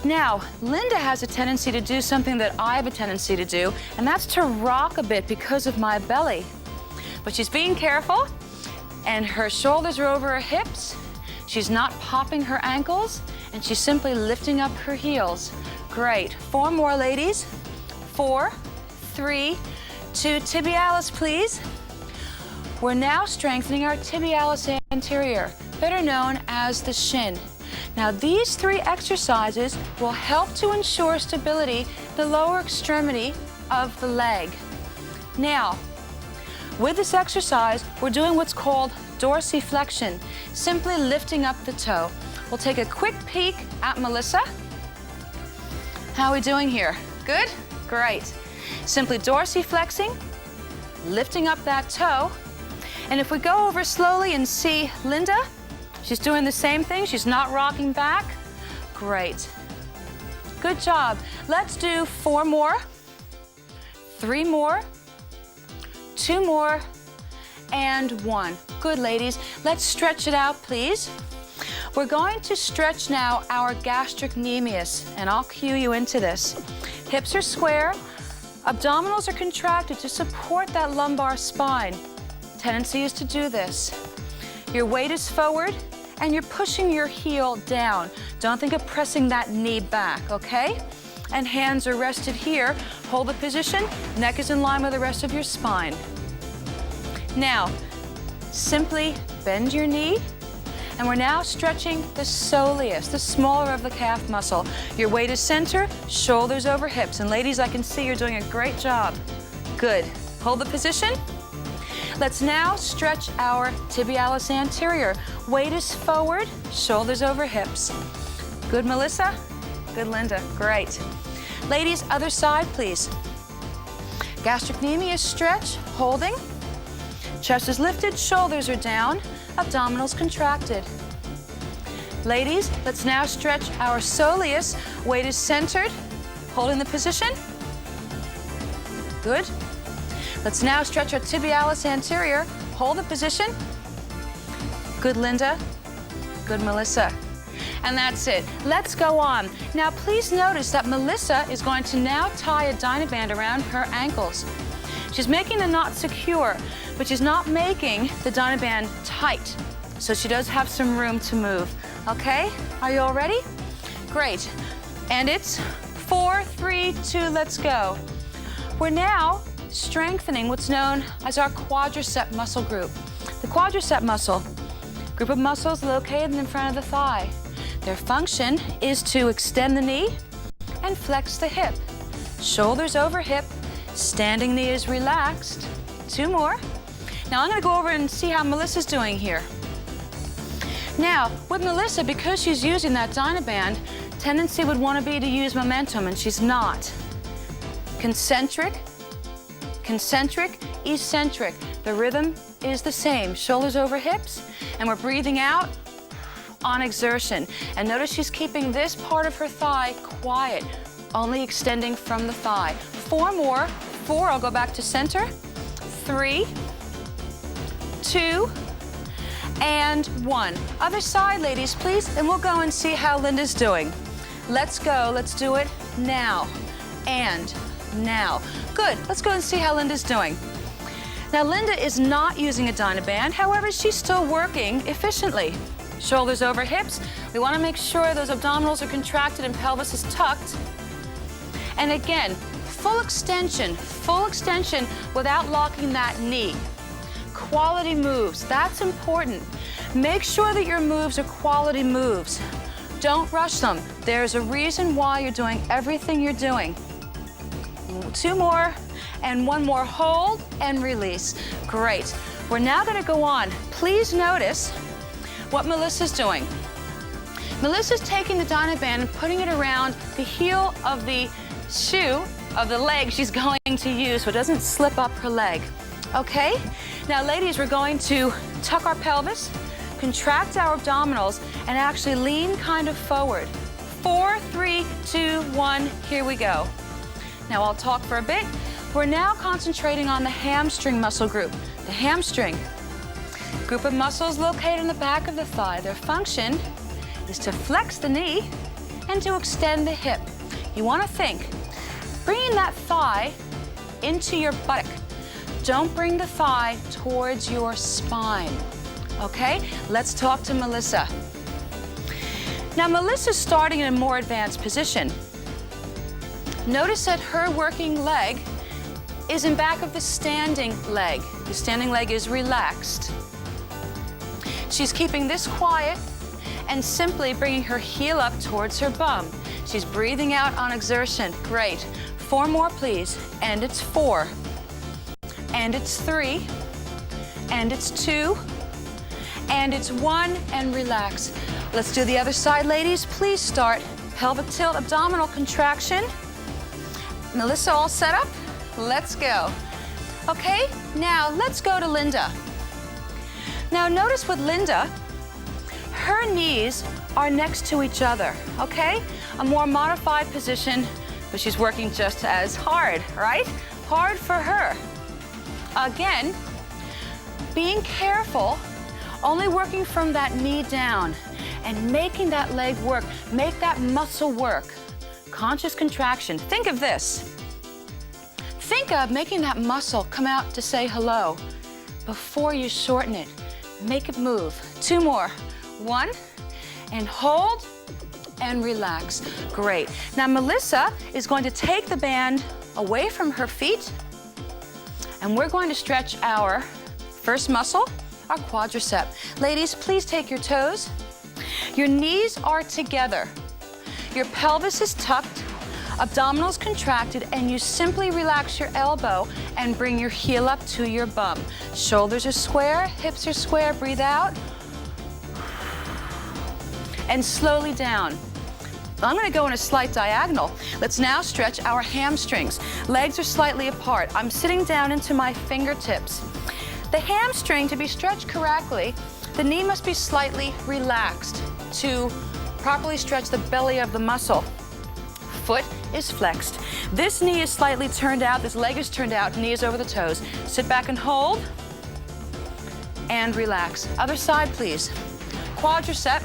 Now, Linda has a tendency to do something that I have a tendency to do, and that's to rock a bit because of my belly. But she's being careful, and her shoulders are over her hips. She's not popping her ankles, and she's simply lifting up her heels. Great. 4 more, ladies. 4, 3, 2, tibialis, please. We're now strengthening our tibialis anterior, better known as the shin. Now these 3 exercises will help to ensure stability the lower extremity of the leg. Now, with this exercise, we're doing what's called dorsiflexion, simply lifting up the toe. We'll take a quick peek at Melissa. How are we doing here? Good? Great. Simply dorsiflexing, lifting up that toe. And if we go over slowly and see Linda, she's doing the same thing. She's not rocking back. Great. Good job. Let's do 4 more, 3 more, 2 more, and 1. Good, ladies. Let's stretch it out, please. We're going to stretch now our gastrocnemius, and I'll cue you into this. Hips are square, abdominals are contracted to support that lumbar spine. Tendency is to do this. Your weight is forward and you're pushing your heel down. Don't think of pressing that knee back, okay? And hands are rested here. Hold the position, neck is in line with the rest of your spine. Now, simply bend your knee, and we're now stretching the soleus, the smaller of the calf muscle. Your weight is center, shoulders over hips. And ladies, I can see you're doing a great job. Good. Hold the position. Let's now stretch our tibialis anterior. Weight is forward, shoulders over hips. Good, Melissa. Good, Linda. Great. Ladies, other side, please. Gastrocnemius stretch, holding. Chest is lifted, shoulders are down, abdominals contracted. Ladies, let's now stretch our soleus. Weight is centered, holding the position. Good. Let's now stretch our tibialis anterior. Hold the position. Good, Linda. Good, Melissa. And that's it. Let's go on. Now, please notice that Melissa is going to now tie a dynaband around her ankles. She's making the knot secure, but she's not making the dynaband tight. So she does have some room to move. Okay? Are you all ready? Great. And it's 4, 3, 2, let's go. We're now strengthening what's known as our quadricep muscle group. The quadricep muscle, group of muscles located in front of the thigh. Their function is to extend the knee and flex the hip. Shoulders over hip, standing knee is relaxed. 2 more. Now I'm going to go over and see how Melissa's doing here. Now, with Melissa, because she's using that Dynaband, tendency would want to be to use momentum, and she's not. Concentric, concentric, eccentric. The rhythm is the same. Shoulders over hips, and we're breathing out on exertion. And notice she's keeping this part of her thigh quiet, only extending from the thigh. 4 more. 4, I'll go back to center. 3, 2, and 1. Other side, ladies, please, and we'll go and see how Linda's doing. Let's go. Let's do it now. And now. Good. Let's go and see how Linda's doing. Now, Linda is not using a Dynaband. However, she's still working efficiently. Shoulders over hips. We want to make sure those abdominals are contracted and pelvis is tucked. And again, full extension without locking that knee. Quality moves, that's important. Make sure that your moves are quality moves. Don't rush them. There's a reason why you're doing everything you're doing. 2 more, and 1 more. Hold and release. Great. We're now going to go on. Please notice what Melissa's doing. Melissa's taking the Dynaband and putting it around the heel of the shoe of the leg she's going to use so it doesn't slip up her leg. Okay? Now, ladies, we're going to tuck our pelvis, contract our abdominals, and actually lean kind of forward. 4, 3, 2, 1, here we go. Now, I'll talk for a bit. We're now concentrating on the hamstring muscle group. The hamstring, group of muscles located in the back of the thigh. Their function is to flex the knee and to extend the hip. You want to think, bringing that thigh into your buttock. Don't bring the thigh towards your spine. Okay? Let's talk to Melissa. Now, Melissa's starting in a more advanced position. Notice that her working leg is in back of the standing leg. The standing leg is relaxed. She's keeping this quiet and simply bringing her heel up towards her bum. She's breathing out on exertion. Great. 4 more, please. And it's 4. And it's 3. And it's 2. And it's 1, and relax. Let's do the other side, ladies. Please start. Pelvic tilt, abdominal contraction. Melissa, all set up? Let's go. Okay, now let's go to Linda. Now notice with Linda, her knees are next to each other, okay? A more modified position, but she's working just as hard, right? Hard for her. Again, being careful, only working from that knee down and making that leg work, make that muscle work. Conscious contraction. Think of this. Think of making that muscle come out to say hello before you shorten it. Make it move. 2 more. 1, and hold, and relax. Great. Now, Melissa is going to take the band away from her feet, and we're going to stretch our first muscle, our quadricep. Ladies, please take your toes. Your knees are together. Your pelvis is tucked, abdominals contracted, and you simply relax your elbow and bring your heel up to your bum. Shoulders are square, hips are square. Breathe out. And slowly down. I'm going to go in a slight diagonal. Let's now stretch our hamstrings. Legs are slightly apart. I'm sitting down into my fingertips. The hamstring, to be stretched correctly, the knee must be slightly relaxed to properly stretch the belly of the muscle. Foot is flexed. This knee is slightly turned out, this leg is turned out, knee is over the toes. Sit back and hold, and relax. Other side, please. Quadricep,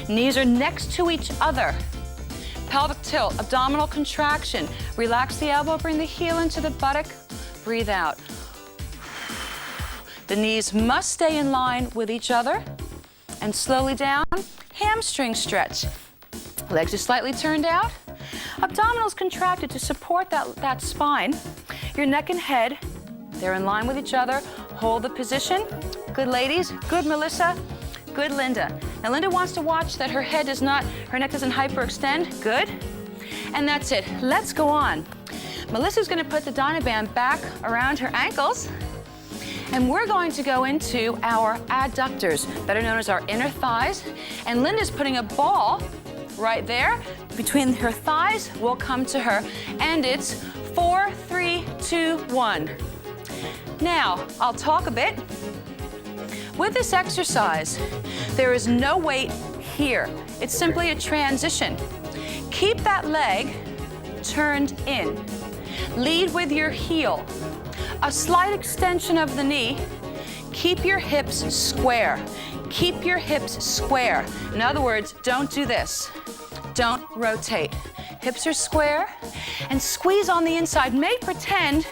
knees are next to each other. Pelvic tilt, abdominal contraction. Relax the elbow, bring the heel into the buttock, breathe out. The knees must stay in line with each other, and slowly down, hamstring stretch. Legs are slightly turned out. Abdominals contracted to support that spine. Your neck and head, they're in line with each other. Hold the position. Good, ladies. Good, Melissa. Good, Linda. Now, Linda wants to watch that her neck doesn't hyperextend. Good. And that's it. Let's go on. Melissa's going to put the Dynaband back around her ankles. And we're going to go into our adductors, better known as our inner thighs. And Linda's putting a ball right there between her thighs. We'll come to her. And it's 4, 3, 2, 1. Now, I'll talk a bit. With this exercise, there is no weight here. It's simply a transition. Keep that leg turned in. Lead with your heel. A slight extension of the knee. Keep your hips square. Keep your hips square. In other words, don't do this. Don't rotate. Hips are square and squeeze on the inside. Make pretend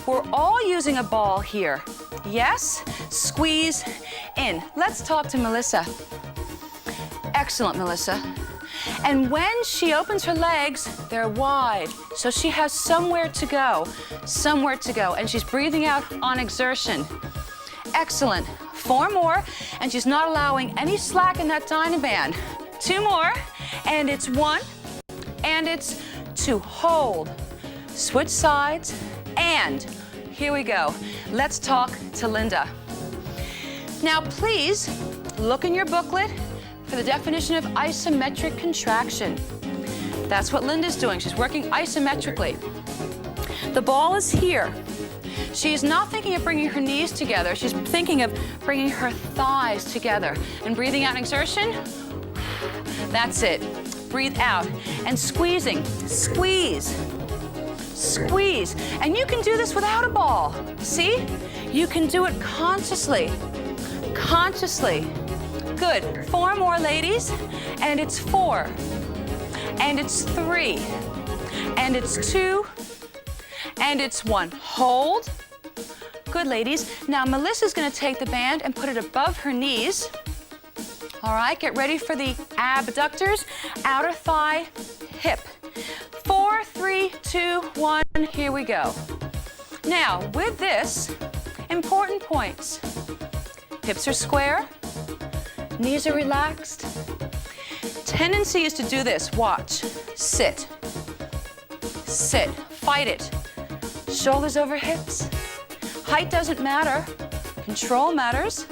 we're all using a ball here. Yes, squeeze in. Let's talk to Melissa. Excellent, Melissa. And when she opens her legs, they're wide. So she has somewhere to go, somewhere to go. And she's breathing out on exertion. Excellent. 4 more, and she's not allowing any slack in that Dynaband. 2 more, and it's 1, and it's 2. Hold. Switch sides, and here we go. Let's talk to Linda. Now, please look in your booklet for the definition of isometric contraction. That's what Linda's doing. She's working isometrically. The ball is here. She's not thinking of bringing her knees together. She's thinking of bringing her thighs together and breathing out in exertion. That's it. Breathe out and squeezing. Squeeze. Squeeze. And you can do this without a ball. See? You can do it consciously. Consciously. Good. 4 more, ladies. And it's 4. And it's 3. And it's 2. And it's 1. Hold. Good, ladies. Now, Melissa's going to take the band and put it above her knees. All right, get ready for the abductors. Outer thigh, hip. 4, 3, 2, 1. Here we go. Now, with this, important points. Hips are square. Knees are relaxed. Tendency is to do this. Watch. Sit. Sit. Fight it. Shoulders over hips. Height doesn't matter. Control matters.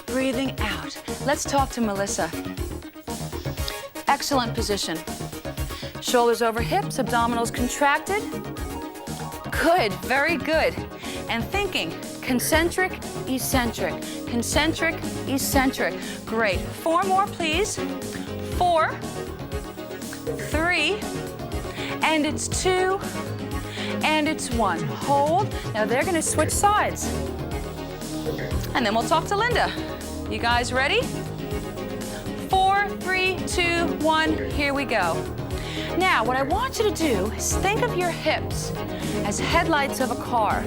Breathing out. Let's talk to Melissa. Excellent position. Shoulders over hips, abdominals contracted. Good, very good. And thinking concentric, eccentric, concentric, eccentric. Great. 4 more, please. 4, 3, and it's 2, and it's 1. Hold. Now they're going to switch sides. And then we'll talk to Linda. You guys ready? 4, 3, 2, 1. Here we go. Now, what I want you to do is think of your hips as headlights of a car.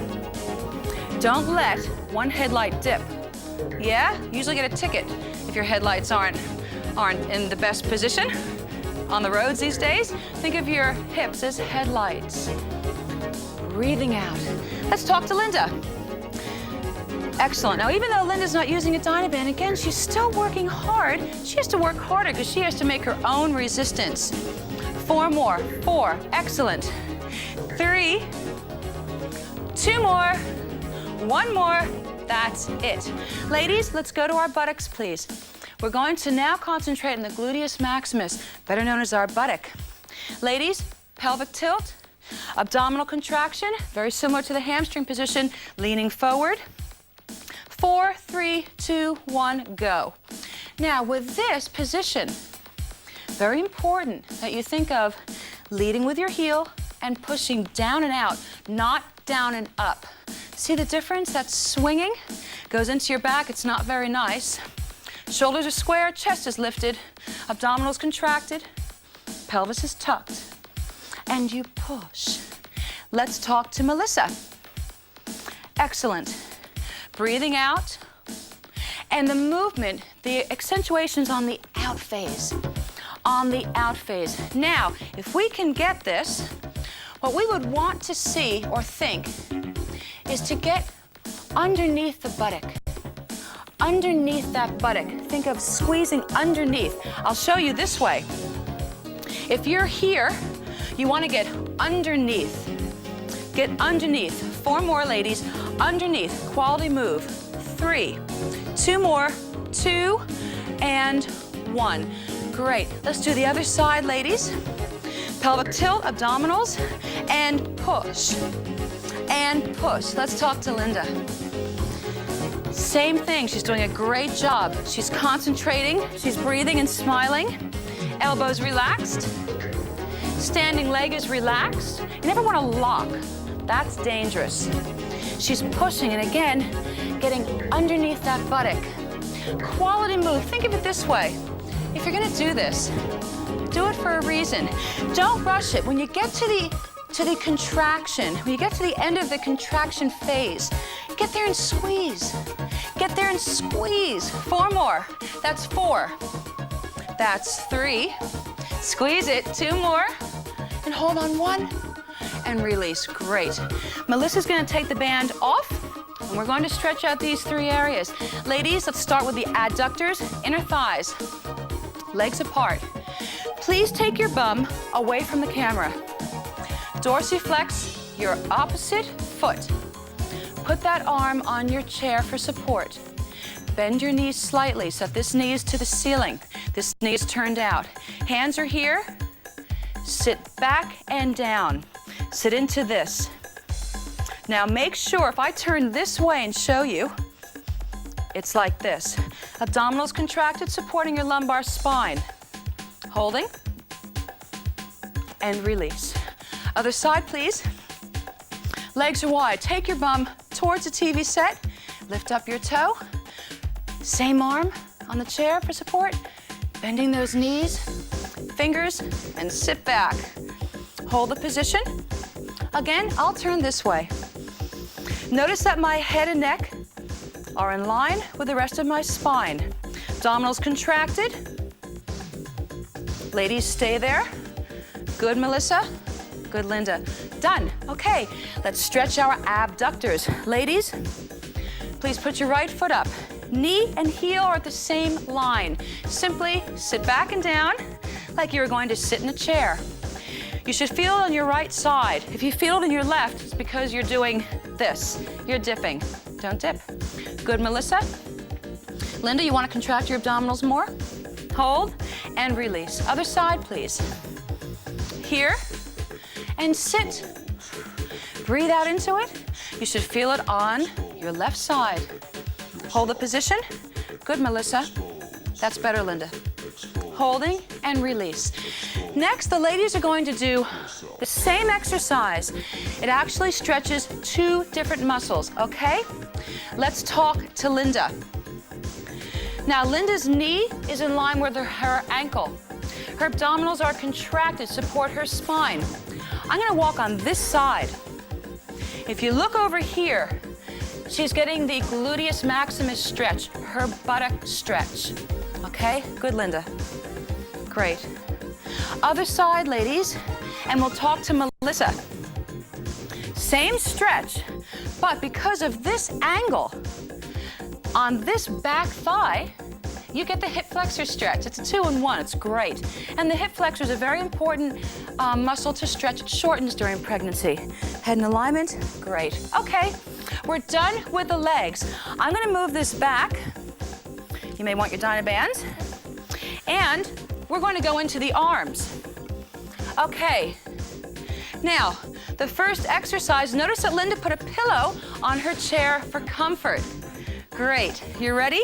Don't let one headlight dip. Yeah? You usually get a ticket if your headlights aren't in the best position on the roads these days. Think of your hips as headlights. Breathing out. Let's talk to Linda. Excellent. Now, even though Linda's not using a Dynaband, again, she's still working hard. She has to work harder because she has to make her own resistance. 4 more. 4. Excellent. 3. 2 more. 1 more. That's it. Ladies, let's go to our buttocks, please. We're going to now concentrate on the gluteus maximus, better known as our buttock. Ladies, pelvic tilt, abdominal contraction, very similar to the hamstring position, leaning forward. 4, 3, 2, 1, go. Now, with this position, very important that you think of leading with your heel and pushing down and out, not down and up. See the difference? That's swinging, goes into your back. It's not very nice. Shoulders are square, chest is lifted, abdominals contracted, pelvis is tucked, and you push. Let's talk to Melissa. Excellent. Breathing out, and the movement, the accentuation's on the out phase. On the out phase. Now, if we can get this, what we would want to see or think is to get underneath the buttock. Underneath that buttock. Think of squeezing underneath. I'll show you this way. If you're here, you want to get underneath. Get underneath. 4 more, ladies. underneath, quality move. 3, 2 more, 2, and 1. Great. Let's do the other side, ladies. Pelvic tilt, abdominals, and push. And push. Let's talk to Linda. Same thing, she's doing a great job. She's concentrating, she's breathing and smiling. Elbows relaxed. Standing leg is relaxed. You never want to lock. That's dangerous. She's pushing and again, getting underneath that buttock. Quality move. Think of it this way. If you're gonna do this, do it for a reason. Don't rush it. When you get to the contraction, when you get to the end of the contraction phase, get there and squeeze. Get there and squeeze. 4 more. That's 4. That's 3. Squeeze it. 2 more. And hold on 1. And release. Great. Melissa's going to take the band off, and we're going to stretch out these 3 areas. Ladies, let's start with the adductors, inner thighs, legs apart. Please take your bum away from the camera. Dorsiflex your opposite foot. Put that arm on your chair for support. Bend your knees slightly so that this knee is to the ceiling. This knee is turned out. Hands are here. Sit back and down. Sit into this. Now make sure if I turn this way and show you, it's like this. Abdominals contracted, supporting your lumbar spine. Holding. And release. Other side, please. Legs are wide. Take your bum towards the TV set. Lift up your toe. Same arm on the chair for support. Bending those knees, fingers, and sit back. Hold the position. Again, I'll turn this way. Notice that my head and neck are in line with the rest of my spine. Abdominals contracted. Ladies, stay there. Good, Melissa. Good, Linda. Done. Okay, let's stretch our abductors. Ladies, please put your right foot up. Knee and heel are at the same line. Simply sit back and down like you're going to sit in a chair. You should feel it on your right side. If you feel it on your left, it's because you're doing this. You're dipping. Don't dip. Good, Melissa. Linda, you want to contract your abdominals more? Hold and release. Other side, please. Here. And sit. Breathe out into it. You should feel it on your left side. Hold the position. Good, Melissa. That's better, Linda. Holding and release. Next, the ladies are going to do the same exercise. It actually stretches 2 different muscles, okay? Let's talk to Linda. Now, Linda's knee is in line with her ankle. Her abdominals are contracted, support her spine. I'm gonna walk on this side. If you look over here, she's getting the gluteus maximus stretch, her buttock stretch. Okay, good, Linda. Great. Other side, ladies, and we'll talk to Melissa. Same stretch, but because of this angle on this back thigh, you get the hip flexor stretch. It's a 2-in-1, it's great. And the hip flexor is a very important muscle to stretch. It shortens during pregnancy. Head in alignment, great. Okay, we're done with the legs. I'm gonna move this back. You may want your Dynaband. And we're going to go into the arms. Okay, now, the first exercise, notice that Linda put a pillow on her chair for comfort. Great, you ready?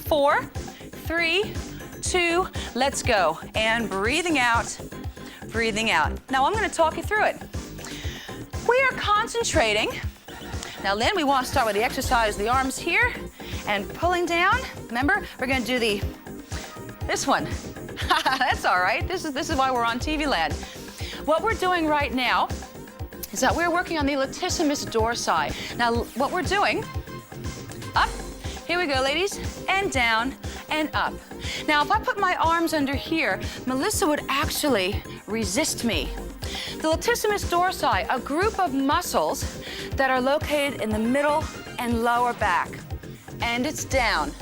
4, 3, 2, let's go. And breathing out, breathing out. Now I'm gonna talk you through it. We are concentrating. Now, Lynn, we want to start with the exercise, the arms here, and pulling down. Remember, we're gonna do this one. That's all right, this is why we're on TV land. What we're doing right now is that we're working on the latissimus dorsi. Now, what we're doing, up, here we go, ladies, and down, and up. Now, if I put my arms under here, Melissa would actually resist me. The latissimus dorsi, a group of muscles that are located in the middle and lower back. And it's down,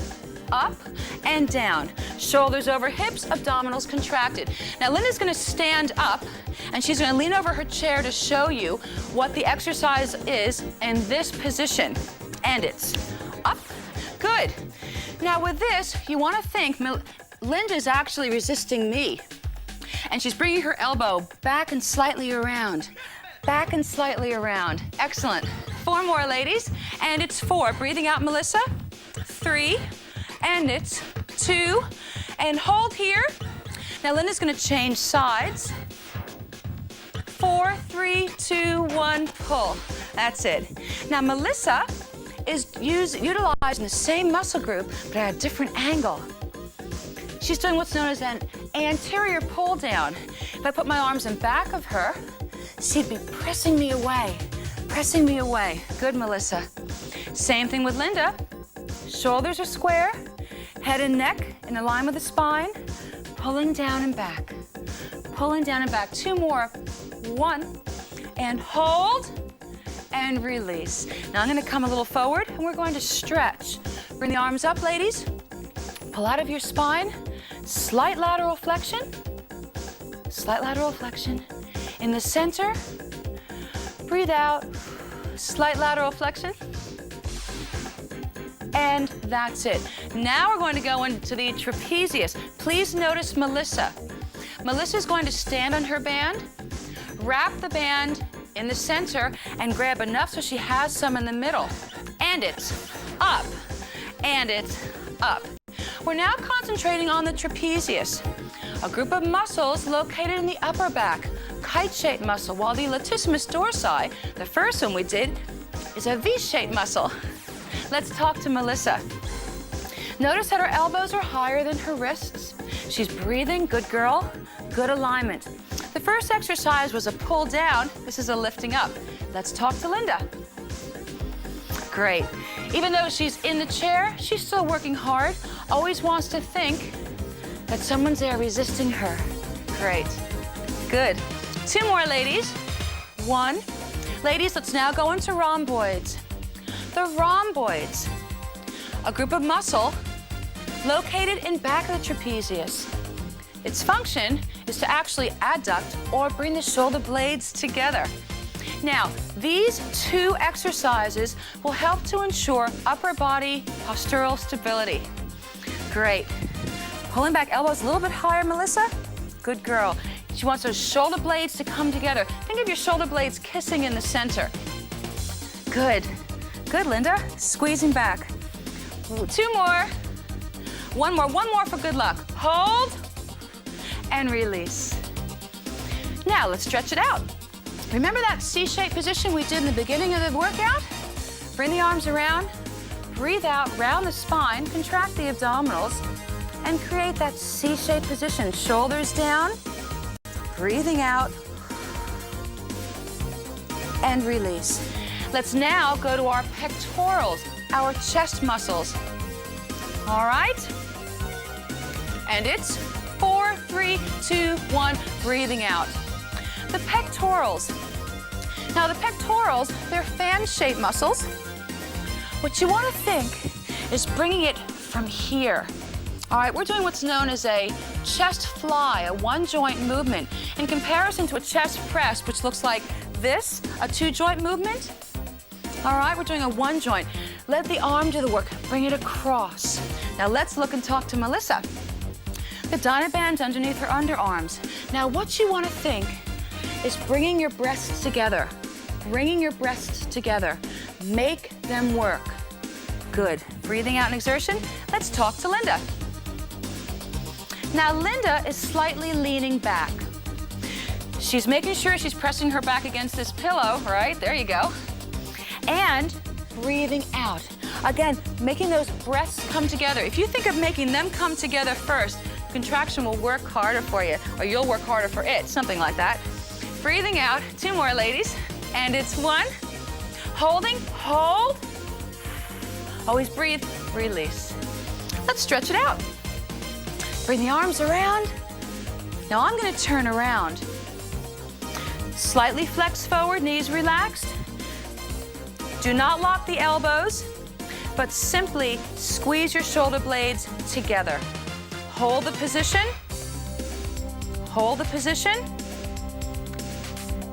up, and down. Shoulders over hips, abdominals contracted. Now, Linda's gonna stand up, And she's going to lean over her chair to show you what the exercise is in this position. And it's up. Good. Now with this, you want to think Linda's actually resisting me. And she's bringing her elbow back and slightly around. Back and slightly around. Excellent. 4 more, ladies. And it's 4. Breathing out, Melissa. 3. And it's 2. And hold here. Now Linda's going to change sides. 4, 3, 2, 1, pull. That's it. Now Melissa is utilizing the same muscle group, but at a different angle. She's doing what's known as an anterior pull down. If I put my arms in back of her, she'd be pressing me away. Pressing me away. Good, Melissa. Same thing with Linda. Shoulders are square, head and neck in line with the spine, pulling down and back. Pulling down and back. 2 more. 1, and hold, and release. Now I'm going to come a little forward, and we're going to stretch. Bring the arms up, ladies. Pull out of your spine. Slight lateral flexion. Slight lateral flexion. In the center, breathe out. Slight lateral flexion. And that's it. Now we're going to go into the trapezius. Please notice Melissa. Melissa's going to stand on her band, wrap the band in the center, and grab enough so she has some in the middle. And it's up. And it's up. We're now concentrating on the trapezius, a group of muscles located in the upper back, kite-shaped muscle, while the latissimus dorsi, the first one we did, is a V-shaped muscle. Let's talk to Melissa. Notice that her elbows are higher than her wrists. She's breathing, good girl, good alignment. The first exercise was a pull down. This is a lifting up. Let's talk to Linda. Great. Even though she's in the chair, she's still working hard, always wants to think that someone's there resisting her. Great. Good. 2 more, ladies. 1. Ladies, let's now go into rhomboids. The rhomboids, a group of muscle located in back of the trapezius. Its function is to actually adduct or bring the shoulder blades together. Now, these 2 exercises will help to ensure upper body postural stability. Great. Pulling back elbows a little bit higher, Melissa. Good girl. She wants those shoulder blades to come together. Think of your shoulder blades kissing in the center. Good. Good, Linda. Squeezing back. 2 more. 1 more. 1 more for good luck. Hold and release. Now let's stretch it out. Remember that C-shaped position we did in the beginning of the workout? Bring the arms around, breathe out, round the spine, contract the abdominals, and create that C-shaped position. Shoulders down, breathing out, and release. Let's now go to our pectorals, our chest muscles. All right? And it's 4, 3, 2, 1, breathing out. The pectorals. Now the pectorals, they're fan-shaped muscles. What you want to think is bringing it from here. All right, we're doing what's known as a chest fly, a 1-joint movement, in comparison to a chest press, which looks like this, a 2-joint movement. All right, we're doing a 1-joint. Let the arm do the work. Bring it across. Now let's look and talk to Melissa. The Dynaband's underneath her underarms. Now what you want to think is bringing your breasts together. Bringing your breasts together. Make them work. Good. Breathing out in exertion. Let's talk to Linda. Now Linda is slightly leaning back. She's making sure she's pressing her back against this pillow, right? There you go. And breathing out. Again, making those breasts come together. If you think of making them come together first, contraction will work harder for you, or you'll work harder for it, something like that. Breathing out, 2 more, ladies. And it's 1. Holding, hold. Always breathe, release. Let's stretch it out. Bring the arms around. Now I'm going to turn around. Slightly flex forward, knees relaxed. Do not lock the elbows, but simply squeeze your shoulder blades together. Hold the position. Hold the position.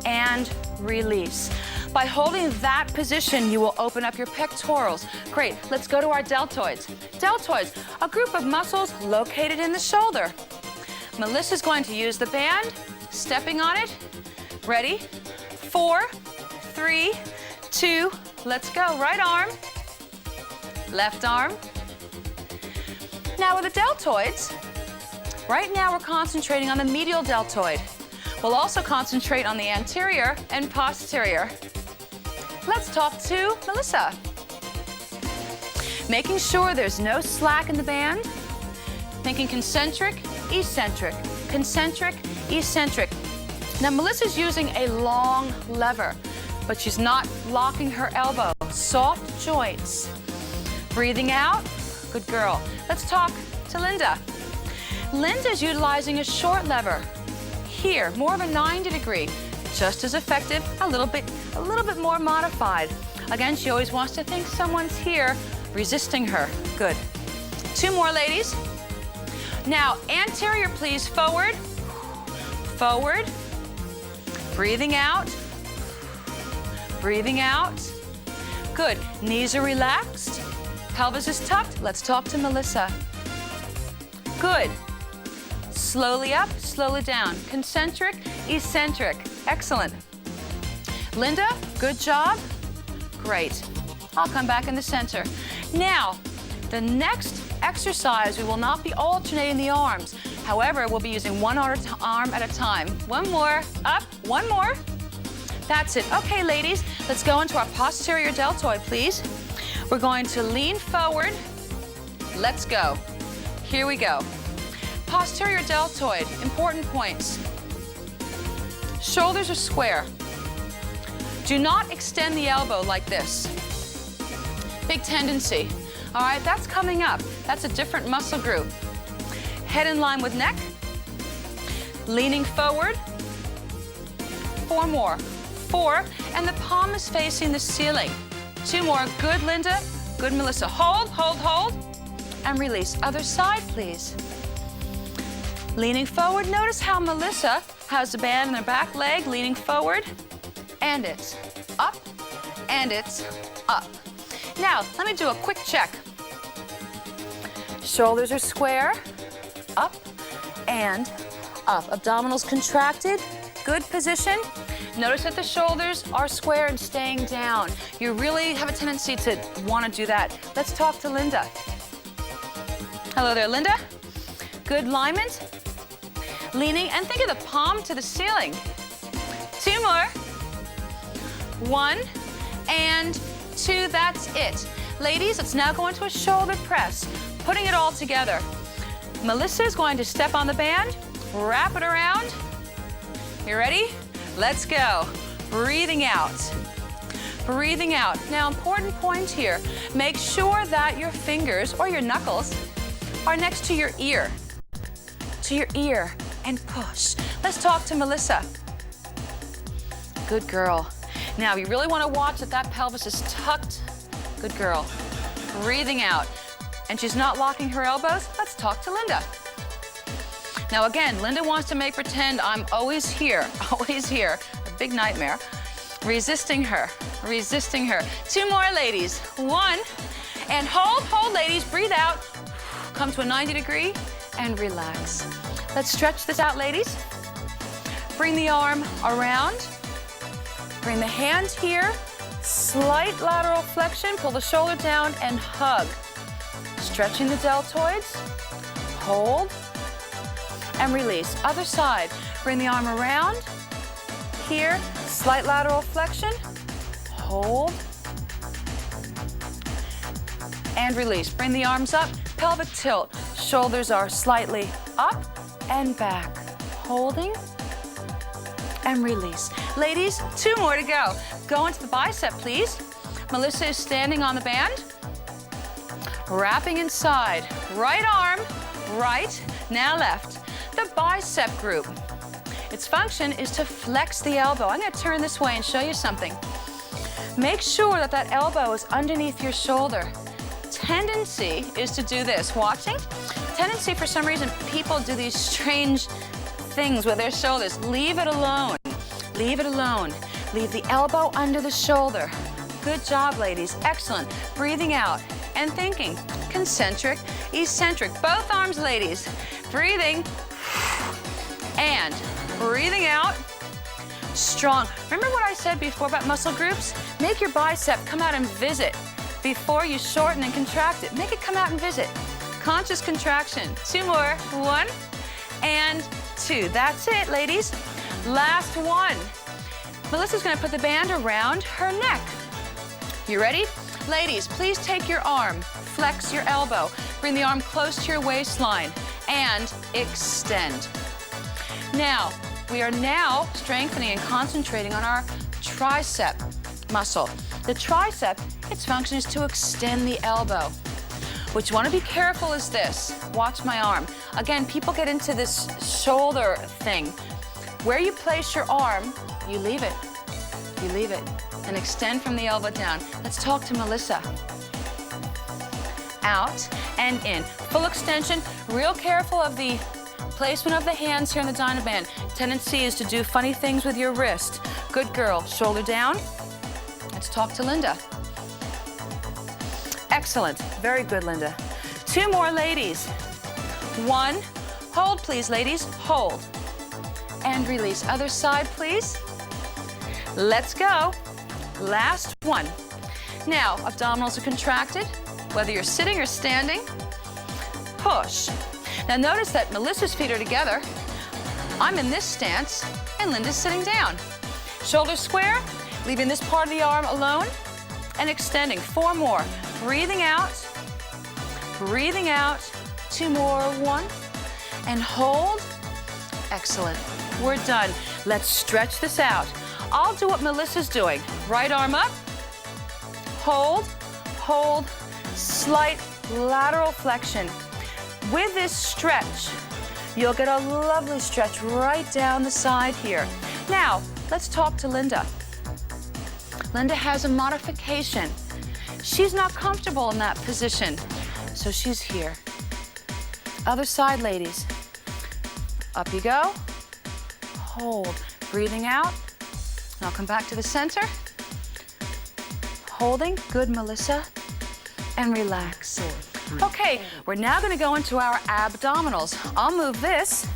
and release. By holding that position, you will open up your pectorals. Great, let's go to our deltoids. Deltoids, a group of muscles located in the shoulder. Melissa's going to use the band, stepping on it. Ready? 4, 3, 2, let's go. Right arm, left arm. Now with the deltoids, right now we're concentrating on the medial deltoid. We'll also concentrate on the anterior and posterior. Let's talk to Melissa. Making sure there's no slack in the band. Thinking concentric, eccentric, concentric, eccentric. Now Melissa's using a long lever, but she's not locking her elbow. Soft joints. Breathing out, good girl. Let's talk to Linda. Linda's utilizing a short lever. Here, more of a 90 degree, just as effective, a little bit more modified. Again, she always wants to think someone's here resisting her. Good. 2 more, ladies. Now, anterior, please, forward, forward. Breathing out, breathing out. Good. Knees are relaxed, pelvis is tucked. Let's talk to Melissa. Good. Slowly up, slowly down. Concentric, eccentric. Excellent. Linda, good job. Great. I'll come back in the center. Now, the next exercise, we will not be alternating the arms. However, we'll be using one arm at a time. One more, up, one more. That's it. Okay, ladies, let's go into our posterior deltoid, please. We're going to lean forward. Let's go. Here we go. Posterior deltoid, important points. Shoulders are square. Do not extend the elbow like this. Big tendency. All right, that's coming up. That's a different muscle group. Head in line with neck. Leaning forward. 4 more. 4, and the palm is facing the ceiling. 2 more. Good, Linda. Good, Melissa. Hold, hold, hold, and release. Other side, please. Leaning forward. Notice how Melissa has the band in her back leg, leaning forward, and it's up, and it's up. Now, let me do a quick check. Shoulders are square, up, and up. Abdominals contracted, good position. Notice that the shoulders are square and staying down. You really have a tendency to want to do that. Let's talk to Linda. Hello there, Linda. Good alignment. Leaning, and think of the palm to the ceiling. 2 more. 1 and 2, that's it. Ladies, let's now go into a shoulder press, putting it all together. Melissa is going to step on the band, wrap it around. You ready? Let's go. Breathing out. Breathing out. Now, important point here. Make sure that your fingers or your knuckles are next to your ear. To your ear. And push. Let's talk to Melissa. Good girl. Now, you really want to watch that that pelvis is tucked. Good girl. Breathing out. And she's not locking her elbows. Let's talk to Linda. Now, again, Linda wants to make pretend I'm always here. Always here. A big nightmare. Resisting her. Resisting her. 2 more, ladies. 1. And hold, hold, ladies. Breathe out. Come to a 90 degree and relax. Let's stretch this out, ladies. Bring the arm around. Bring the hand here. Slight lateral flexion. Pull the shoulder down and hug. Stretching the deltoids. Hold. And release. Other side. Bring the arm around. Here. Slight lateral flexion. Hold. And release. Bring the arms up. Pelvic tilt. Shoulders are slightly up and back. Holding and release. Ladies, 2 more to go. Go into the bicep, please. Melissa is standing on the band. Wrapping inside. Right arm, right, now left. The bicep group. Its function is to flex the elbow. I'm going to turn this way and show you something. Make sure that that elbow is underneath your shoulder. Tendency is to do this. Watching? Tendency, for some reason, people do these strange things with their shoulders. Leave it alone. Leave it alone. Leave the elbow under the shoulder. Good job, ladies. Excellent. Breathing out and thinking. Concentric, eccentric. Both arms, ladies. Breathing and breathing out. Strong. Remember what I said before about muscle groups? Make your bicep come out and visit before you shorten and contract it. Make it come out and visit. Conscious contraction. 2 more. 1 and 2. That's it, ladies. Last one. Melissa's going to put the band around her neck. You ready? Ladies, please take your arm, flex your elbow, bring the arm close to your waistline, and extend. Now, we are now strengthening and concentrating on our tricep muscle. The tricep, its function is to extend the elbow. What you want to be careful is this. Watch my arm. Again, people get into this shoulder thing. Where you place your arm, you leave it. You leave it. And extend from the elbow down. Let's talk to Melissa. Out and in. Full extension. Real careful of the placement of the hands here in the Dynaband. Tendency is to do funny things with your wrist. Good girl. Shoulder down. Let's talk to Linda. Excellent. Very good, Linda. 2 more, ladies. 1. Hold, please, ladies. Hold. And release. Other side, please. Let's go. Last one. Now, abdominals are contracted, whether you're sitting or standing. Push. Now, notice that Melissa's feet are together. I'm in this stance, and Linda's sitting down. Shoulders square, leaving this part of the arm alone, and extending. 4 more. Breathing out. Breathing out. 2 more. 1. And hold. Excellent. We're done. Let's stretch this out. I'll do what Melissa's doing. Right arm up. Hold. Hold. Slight lateral flexion. With this stretch, you'll get a lovely stretch right down the side here. Now, let's talk to Linda. Linda has a modification. She's not comfortable in that position, so she's here. Other side, ladies. Up you go. Hold. Breathing out. Now come back to the center. Holding. Good, Melissa. And relax. Okay, we're now going to go into our abdominals. I'll move this.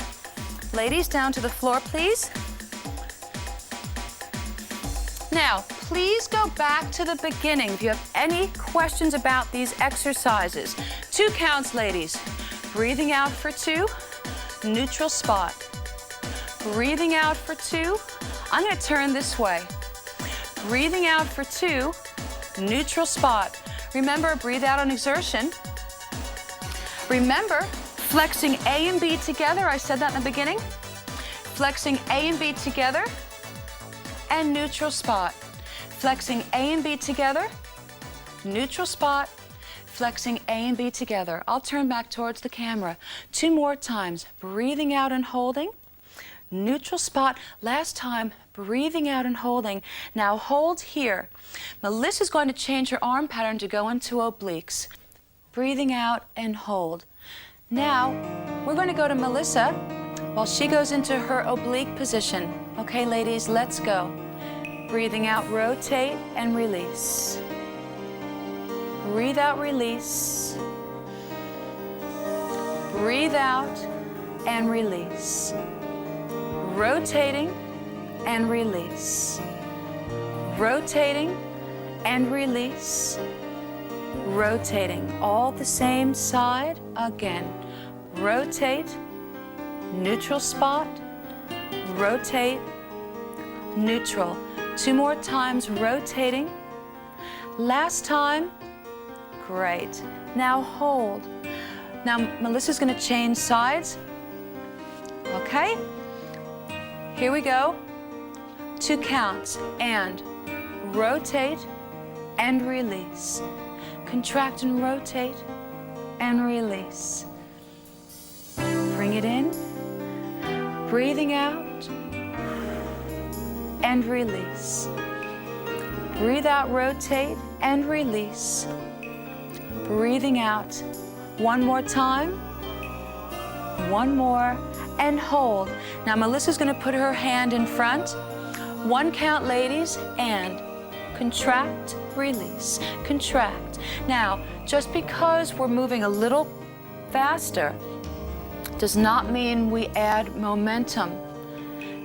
Ladies, down to the floor, please. Now, please go back to the beginning if you have any questions about these exercises. 2 counts, ladies. Breathing out for 2, neutral spot. Breathing out for 2. I'm going to turn this way. Breathing out for 2, neutral spot. Remember, breathe out on exertion. Remember, flexing A and B together. I said that in the beginning. Flexing A and B together. And neutral spot. Flexing A and B together, neutral spot, flexing A and B together. I'll turn back towards the camera. 2 more times, breathing out and holding, neutral spot. Last time, breathing out and holding. Now hold here. Melissa's going to change her arm pattern to go into obliques. Breathing out and hold. Now, we're going to go to Melissa while she goes into her oblique position. Okay, ladies, let's go. Breathing out, rotate and release. Breathe out, release. Breathe out and release. Rotating and release. Rotating and release. Rotating. All the same side again. Rotate, neutral spot, rotate, neutral. 2 more times, rotating. Last time, great. Now hold. Now Melissa's going to change sides. Okay? Here we go. 2 counts, and rotate and release. Contract and rotate and release. Bring it in. Breathing out and release. Breathe out, rotate and release. Breathing out. 1 more time. 1 more and hold. Now Melissa's going to put her hand in front. 1 count, ladies, and contract, release, contract. Now, just because we're moving a little faster does not mean we add momentum.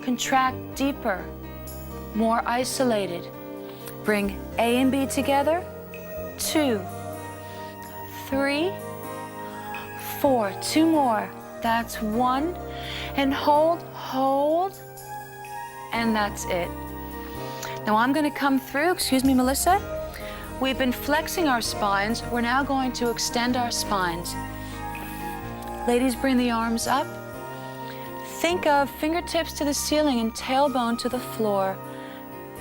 Contract deeper, more isolated. Bring A and B together. 2, 3, 4. 2 more. That's 1. And hold, hold. And that's it. Now I'm going to come through. Excuse me, Melissa. We've been flexing our spines. We're now going to extend our spines. Ladies, bring the arms up. Think of fingertips to the ceiling and tailbone to the floor.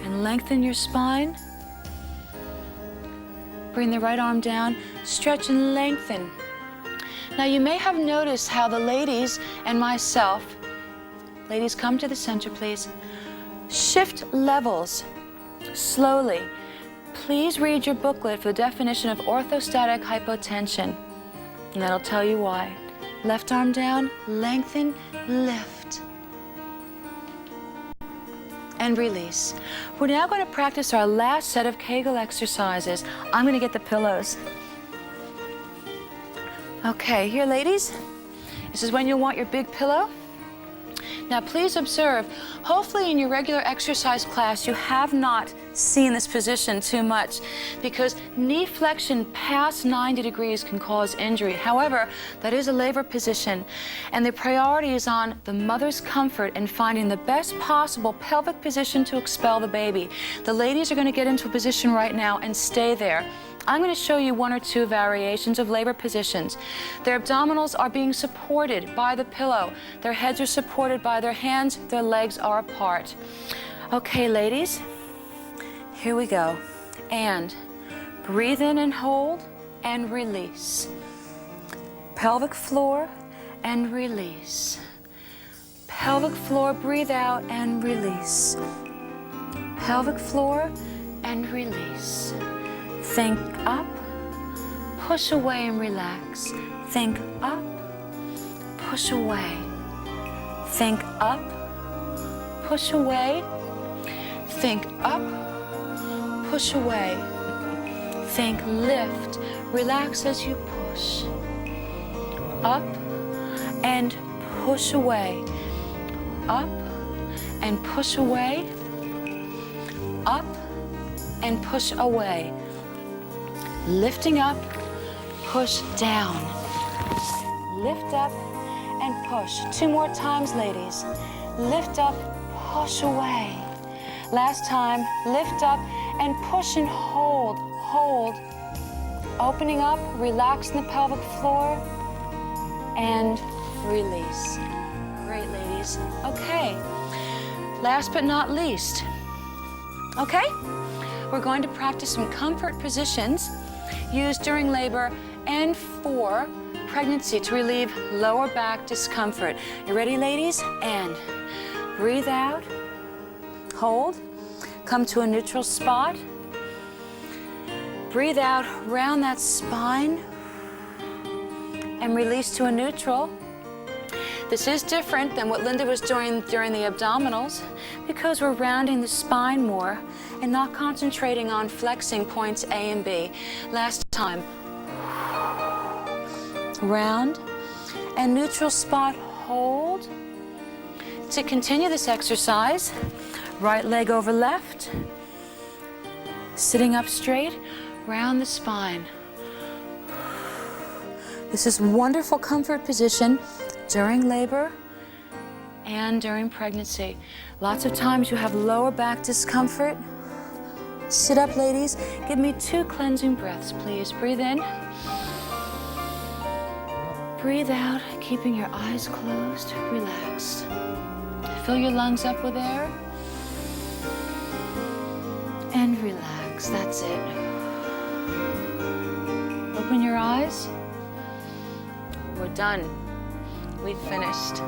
And lengthen your spine. Bring the right arm down. Stretch and lengthen. Now you may have noticed how the ladies and myself, ladies, come to the center, please. Shift levels slowly. Please read your booklet for the definition of orthostatic hypotension, and that'll tell you why. Left arm down, lengthen, lift, and release. We're now going to practice our last set of Kegel exercises. I'm going to get the pillows. Okay, here, ladies. This is when you'll want your big pillow. Now, please observe, hopefully in your regular exercise class, you have not seen this position too much because knee flexion past 90 degrees can cause injury. However, that is a labor position, and the priority is on the mother's comfort and finding the best possible pelvic position to expel the baby. The ladies are going to get into a position right now and stay there. I'm going to show you 1 or 2 variations of labor positions. Their abdominals are being supported by the pillow. Their heads are supported by their hands. Their legs are apart. Okay, ladies, here we go. And breathe in and hold and release. Pelvic floor and release. Pelvic floor, breathe out and release. Pelvic floor and release. Think up, push away and relax. Think up, push away. Think up, push away. Think up, push away. Think lift, relax as you push. Up and push away. Up and push away. Up and push away. Lifting up, push down. Lift up and push. 2 more times, ladies. Lift up, push away. Last time, lift up and push and hold, hold. Opening up, relaxing the pelvic floor, and release. Great, ladies. Okay, last but not least. Okay, we're going to practice some comfort positions used during labor and for pregnancy to relieve lower back discomfort. You ready, ladies? And breathe out, hold, come to a neutral spot. Breathe out, round that spine, and release to a neutral. This is different than what Linda was doing during the abdominals because we're rounding the spine more and not concentrating on flexing points A and B. Last time. Round and neutral spot, hold. To continue this exercise, right leg over left, sitting up straight, round the spine. This is wonderful comfort position during labor and during pregnancy. Lots of times you have lower back discomfort. Sit up, ladies. Give me 2 cleansing breaths, please. Breathe in. Breathe out, keeping your eyes closed, relaxed. Fill your lungs up with air. And relax, that's it. Open your eyes. We're done. We've finished.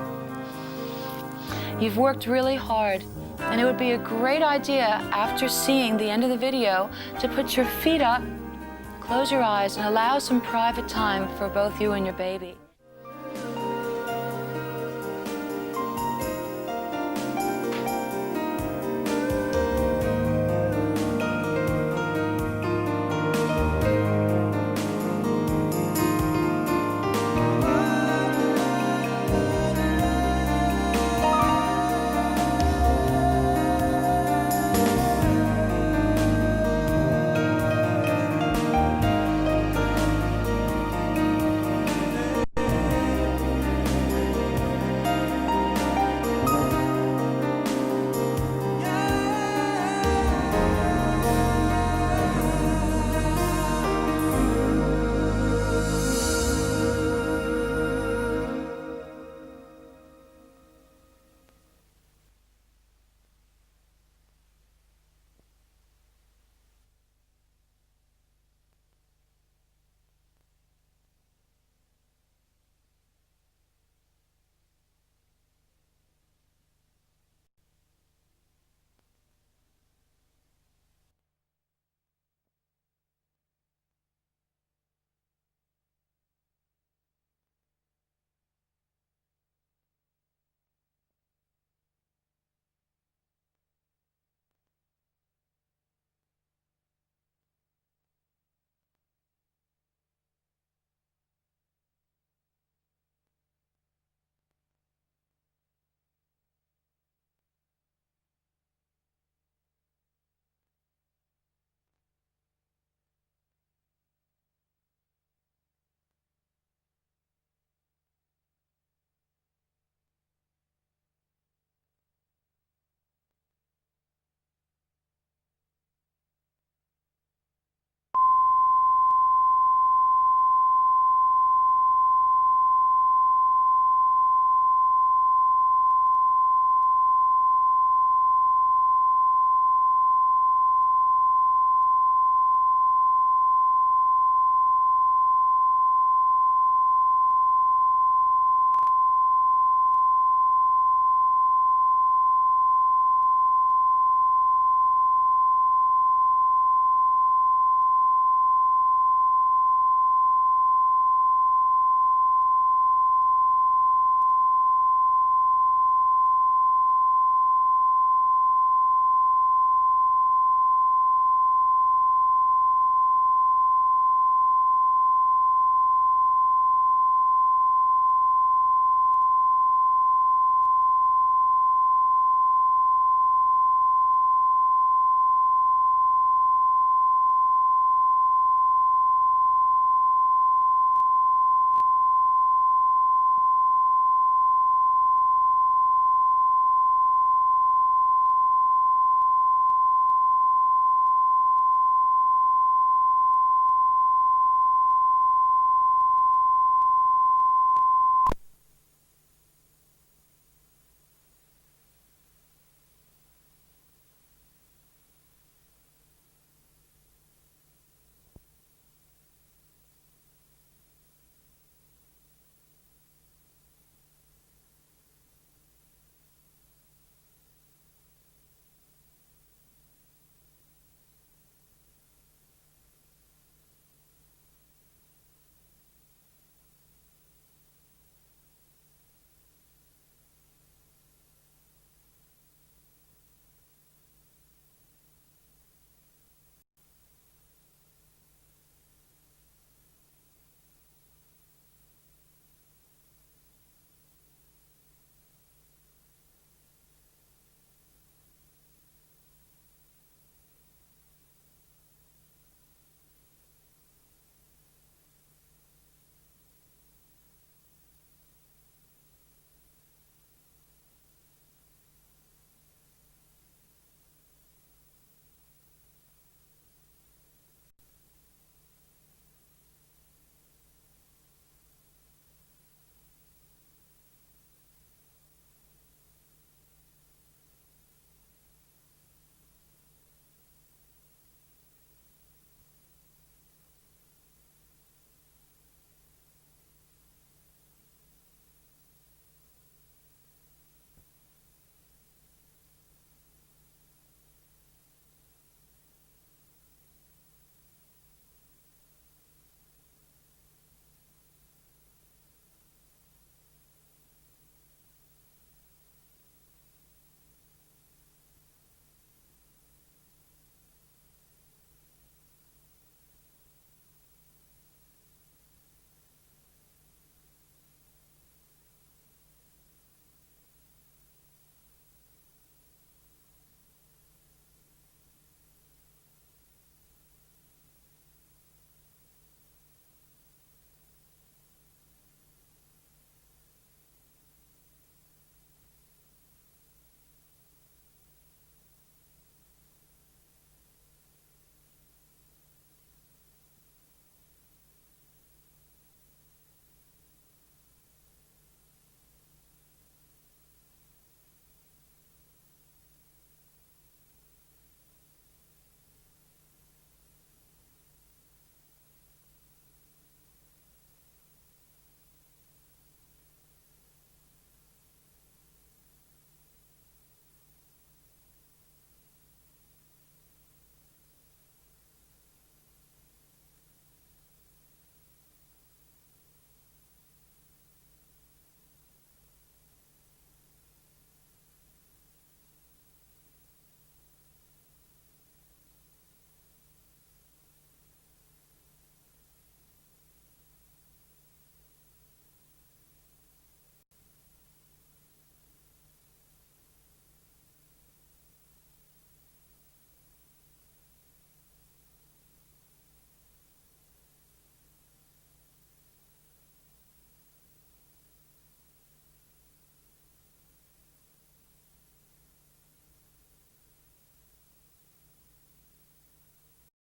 You've worked really hard, and it would be a great idea after seeing the end of the video to put your feet up, close your eyes, and allow some private time for both you and your baby.